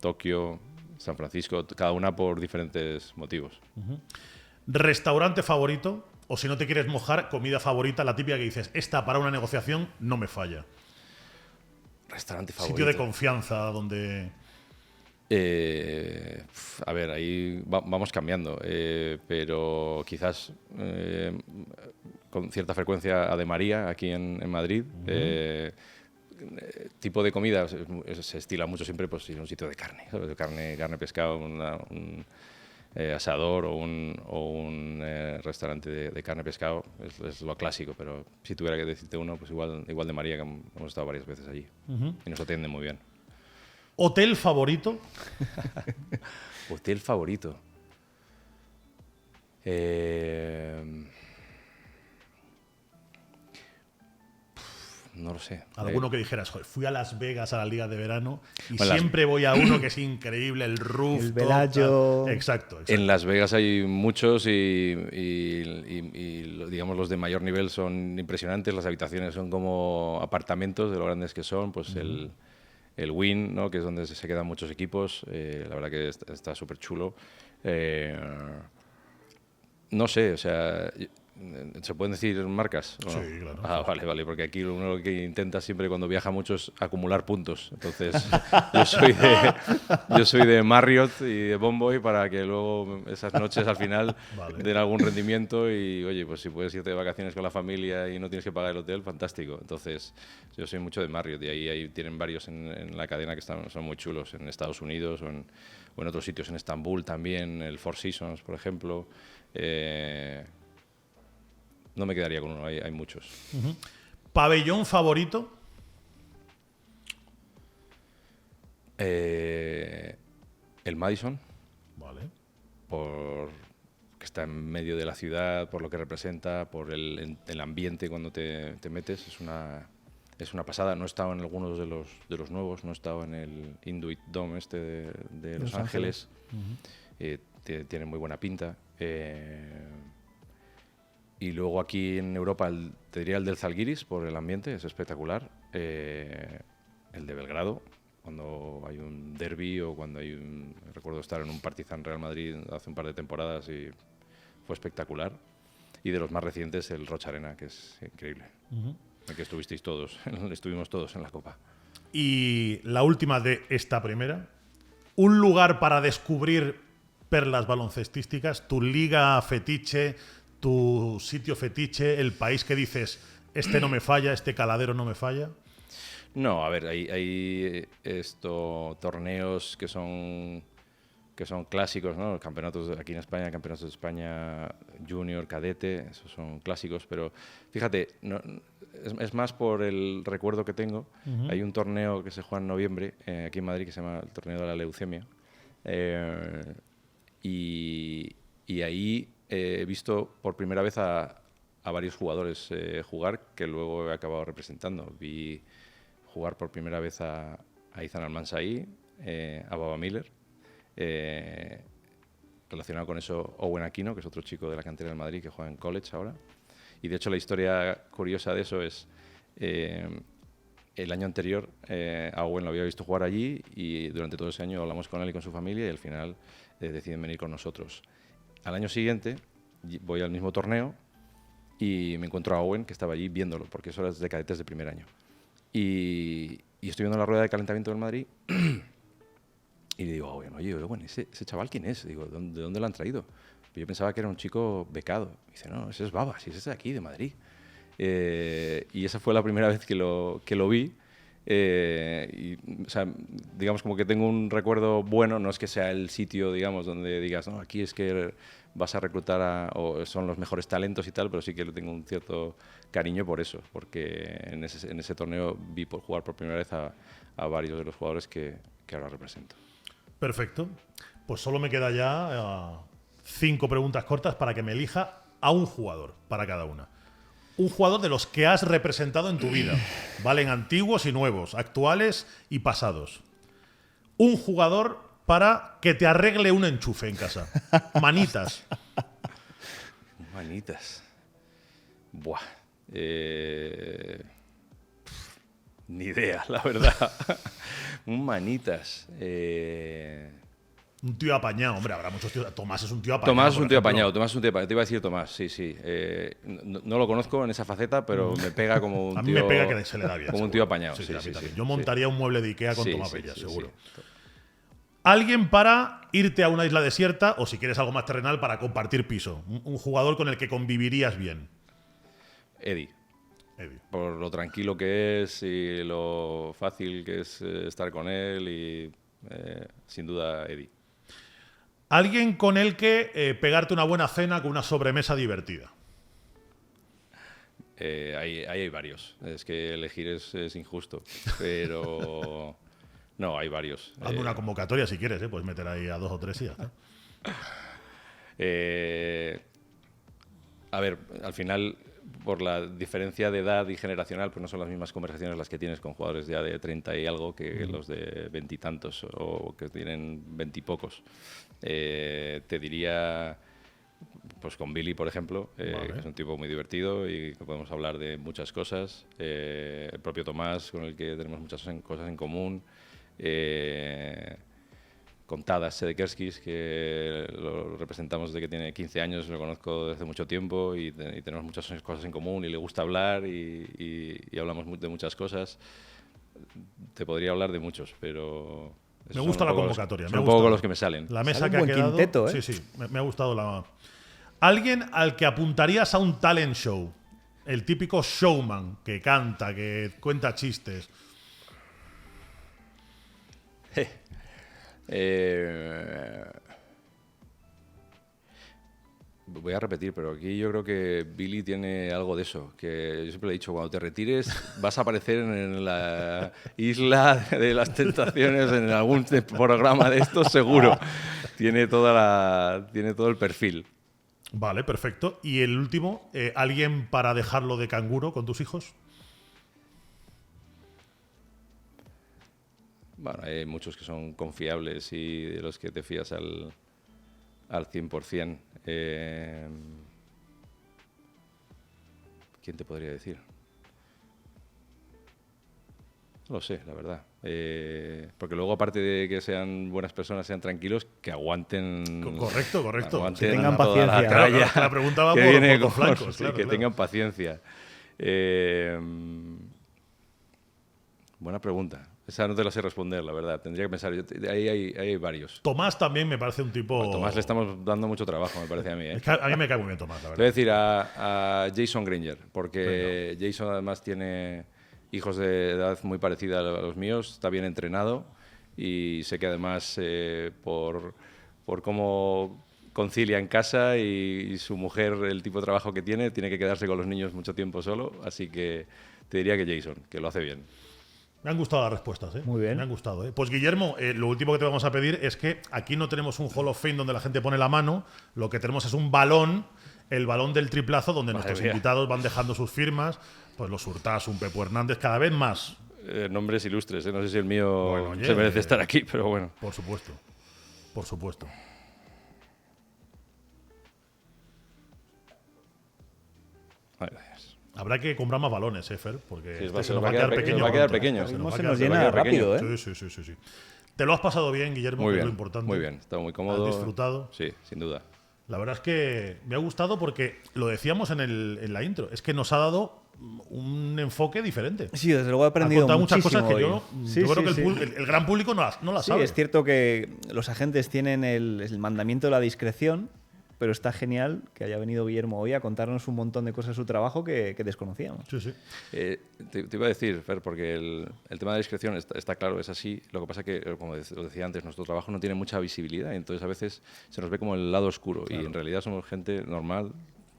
Tokio, San Francisco, cada una por diferentes motivos. ¿Restaurante favorito? O si no te quieres mojar, comida favorita, la típica que dices, esta para una negociación no me falla. Restaurante favorito. Sitio de confianza donde... A ver, ahí vamos cambiando, pero quizás con cierta frecuencia a de María, aquí en Madrid. Tipo de comida se estila mucho siempre pues en un sitio de carne, ¿sabes? Carne, pescado, un asador o un restaurante de carne, pescado es lo clásico, pero si tuviera que decirte uno, pues igual de María, que hemos estado varias veces allí y nos atienden muy bien. ¿Hotel favorito? Hotel favorito. No lo sé. Alguno que dijeras, joder, fui a Las Vegas a la Liga de Verano y siempre voy a uno que es increíble, el roof. El Bellagio. Exacto. En Las Vegas hay muchos y digamos los de mayor nivel son impresionantes. Las habitaciones son como apartamentos de lo grandes que son. Pues el Win, ¿no? Que es donde se quedan muchos equipos. La verdad que está súper chulo. No sé, o sea, ¿se pueden decir marcas? ¿O no? Sí, claro. Ah, vale, porque aquí uno lo que intenta siempre cuando viaja mucho es acumular puntos. Entonces, yo soy de Marriott y de Bonvoy para que luego esas noches al final den algún rendimiento y, oye, pues si puedes irte de vacaciones con la familia y no tienes que pagar el hotel, fantástico. Entonces, yo soy mucho de Marriott y ahí tienen varios en la cadena que son muy chulos, en Estados Unidos o en otros sitios, en Estambul también, el Four Seasons, por ejemplo. No me quedaría con uno, hay muchos. ¿Pabellón favorito? El Madison. Vale. Por que está en medio de la ciudad, por lo que representa, por el ambiente cuando te metes. Es una pasada. No he estado en algunos de los nuevos, no he estado en el Inuit Dome de Los Ángeles. Tiene muy buena pinta. Y luego aquí en Europa, te diría el del Zalgiris, por el ambiente, es espectacular. El de Belgrado, cuando hay un derbi o cuando recuerdo estar en un Partizan Real Madrid hace un par de temporadas y fue espectacular. Y de los más recientes, el Rocha Arena, que es increíble. En el que estuvimos todos en la Copa. Y la última de esta primera, un lugar para descubrir perlas baloncestísticas, tu liga fetiche, tu sitio fetiche, el país que dices, este no me falla, este caladero no me falla. No, a ver, hay torneos que son clásicos, ¿no? Campeonatos aquí en España, campeonatos de España junior, cadete, esos son clásicos, pero fíjate, es más por el recuerdo que tengo. Hay un torneo que se juega en noviembre aquí en Madrid que se llama el Torneo de la Leucemia. Y ahí he visto por primera vez a varios jugadores jugar que luego he acabado representando. Vi jugar por primera vez a Izan Almansaí, a Baba Miller. Relacionado con eso, Owen Aquino, que es otro chico de la cantera del Madrid que juega en college ahora. Y de hecho la historia curiosa de eso es el año anterior a Owen lo había visto jugar allí y durante todo ese año hablamos con él y con su familia y al final deciden venir con nosotros. Al año siguiente voy al mismo torneo y me encuentro a Owen, que estaba allí viéndolo, porque eso era de cadetes de primer año. Y estoy viendo la rueda de calentamiento del Madrid y le digo a Owen, oye, ¿ese chaval quién es? Digo, ¿de dónde lo han traído? Yo pensaba que era un chico becado. Y dice, no, ese es Baba, si ese es de aquí, de Madrid. Y esa fue la primera vez que lo vi. O sea, digamos como que tengo un recuerdo bueno, no es que sea el sitio, digamos, donde digas, no, aquí es que vas a reclutar o son los mejores talentos y tal, pero sí que le tengo un cierto cariño por eso, porque en ese torneo vi jugar por primera vez a varios de los jugadores que ahora represento. Perfecto. Pues solo me queda ya 5 preguntas cortas para que me elija a un jugador para cada una. Un jugador de los que has representado en tu vida. Valen antiguos y nuevos, actuales y pasados. Un jugador para que te arregle un enchufe en casa. Manitas. Manitas. Buah. Ni idea, la verdad. Un manitas. Un tío apañado, hombre, habrá muchos tíos. Tomás es un tío apañado. Tomás es un tío apañado, Te iba a decir Tomás, sí. No lo conozco en esa faceta, pero me pega como un tío. A mí me pega que se le da bien. Como un tío apañado, sí. Yo montaría un mueble de Ikea con Tomás Bella, seguro. Sí. Alguien para irte a una isla desierta o, si quieres algo más terrenal, para compartir piso. Un jugador con el que convivirías bien. Eddie. Por lo tranquilo que es y lo fácil que es estar con él y sin duda Eddie. Alguien con el que pegarte una buena cena con una sobremesa divertida. Hay varios. Es que elegir es injusto. Pero no, hay varios. Hazme una convocatoria si quieres, puedes meter ahí a 2 o 3 y ya está. A ver, al final, por la diferencia de edad y generacional, pues no son las mismas conversaciones las que tienes con jugadores ya de 30 y algo que los de 20 y tantos o que tienen 20 y pocos. Te diría Pues con Billy, por ejemplo, Vale. que es un tipo muy divertido y que podemos hablar de muchas cosas. El propio Tomás, con el que tenemos muchas cosas en común. Con Tadas Sedekerskis, que lo representamos desde que tiene 15 años, lo conozco desde mucho tiempo y tenemos muchas cosas en común y le gusta hablar y hablamos de muchas cosas. Te podría hablar de muchos, pero... Me gusta la convocatoria. Son un poco los que me salen. La mesa Sale un que ha buen quedado. quinteto, ¿eh? Sí, sí, me ha gustado la. Alguien al que apuntarías a un talent show. El típico showman que canta, que cuenta chistes. Voy a repetir, pero aquí yo creo que Billy tiene algo de eso, que yo siempre le he dicho, cuando te retires vas a aparecer en la isla de las tentaciones, en algún programa de estos seguro. Tiene todo el perfil. Vale, perfecto. Y el último, ¿alguien para dejarlo de canguro con tus hijos? Bueno, hay muchos que son confiables y de los que te fías al 100%. ¿Quién te podría decir? No lo sé, la verdad. Porque luego, aparte de que sean buenas personas, sean tranquilos, que aguanten... Correcto. Aguanten Que tengan toda la paciencia. tralla Claro, la pregunta va que por viene los con- flancos, sí, claro, que claro. tengan paciencia. Buena pregunta. Esa no te la sé responder, la verdad. Tendría que pensar. Ahí hay varios. Tomás también me parece un tipo. A Tomás le estamos dando mucho trabajo, me parece a mí. Es que a mí me cae muy bien Tomás, la Te voy a verdad. decir a Jason Granger, porque Jason además tiene hijos de edad muy parecida a los míos, está bien entrenado y sé que además por cómo concilia en casa y su mujer, el tipo de trabajo que tiene que quedarse con los niños mucho tiempo solo, así que te diría que Jason, que lo hace bien. Me han gustado las respuestas, ¿eh? Muy bien. Me han gustado, ¿eh? Pues Guillermo, lo último que te vamos a pedir es que aquí no tenemos un Hall of Fame donde la gente pone la mano, lo que tenemos es un balón, el balón del triplazo, donde nuestros mía. invitados van dejando sus firmas, pues los Hurtás, un Pepo Hernández, cada vez más, Nombres ilustres, no sé si el mío Bueno, oye, se merece estar aquí, pero bueno. por supuesto. Por supuesto. Ay, Dios. Habrá que comprar más balones, Fer, porque Sí, este se nos va a quedar pequeño. se nos va a quedar pronto, ¿eh? pequeño. Se El nos ritmo va a se quedar nos se va a llena quedar rápido, pequeño. ¿eh? Sí. ¿Te lo has pasado bien, Guillermo? Muy Que es bien, lo importante. muy bien. Estaba muy cómodo. ¿Has disfrutado? Sí, sin duda. La verdad es que me ha gustado porque lo decíamos en la intro, es que nos ha dado un enfoque diferente. Sí, desde luego he Ha aprendido contado muchas muchísimo cosas que hoy. yo Sí, creo que sí. el gran público no las Sí, sabe. es cierto que los agentes tienen el mandamiento de la discreción, pero está genial que haya venido Guillermo hoy a contarnos un montón de cosas de su trabajo que desconocíamos. Sí. Te iba a decir, Fer, porque el tema de la discreción está claro, es así. Lo que pasa que, como lo decía antes, nuestro trabajo no tiene mucha visibilidad y entonces a veces se nos ve como el lado oscuro y en realidad somos gente normal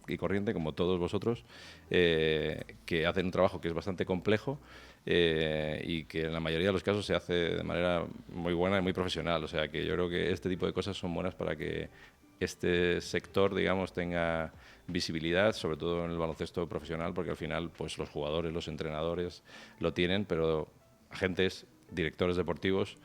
y corriente, como todos vosotros, que hacen un trabajo que es bastante complejo y que en la mayoría de los casos se hace de manera muy buena y muy profesional. O sea que yo creo que este tipo de cosas son buenas para que este sector, digamos, tenga visibilidad, sobre todo en el baloncesto profesional, porque al final pues los jugadores, los entrenadores lo tienen, pero agentes, directores deportivos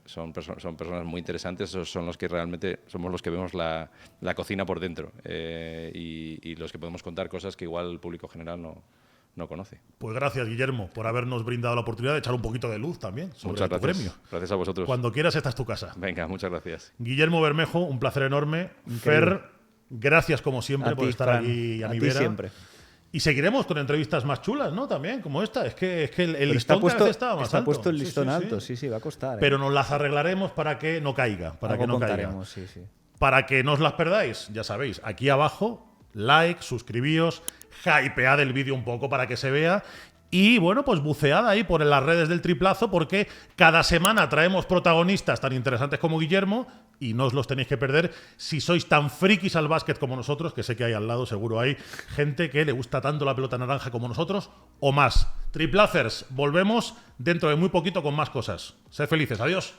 son personas muy interesantes, esos son los que realmente somos los que vemos la cocina por dentro y los que podemos contar cosas que igual el público general no conoce. Pues gracias, Guillermo, por habernos brindado la oportunidad de echar un poquito de luz también sobre Muchas tu gracias. premio. Gracias a vosotros. Cuando quieras, esta es tu casa. Venga, muchas gracias. Guillermo Bermejo, un placer enorme. Fer, gracias como siempre A por ti, estar Fran, aquí a mi ti vera. siempre. Y seguiremos con entrevistas más chulas, ¿no? También, como esta. Es que el Pero listón cada vez estaba más está alto. puesto el Sí, listón sí, sí. alto, sí, va a costar. Pero nos las arreglaremos para que no caiga. Para Algo que no caiga. contaremos, sí. Para que no os las perdáis, ya sabéis, aquí abajo, like, suscribíos, hypead el vídeo un poco para que se vea. Y bueno, pues bucead ahí por las redes del Triplazo, porque cada semana traemos protagonistas tan interesantes como Guillermo y no os los tenéis que perder si sois tan frikis al básquet como nosotros, que sé que hay al lado, seguro hay gente que le gusta tanto la pelota naranja como nosotros, o más. Triplacers, volvemos dentro de muy poquito con más cosas. Sed felices, adiós.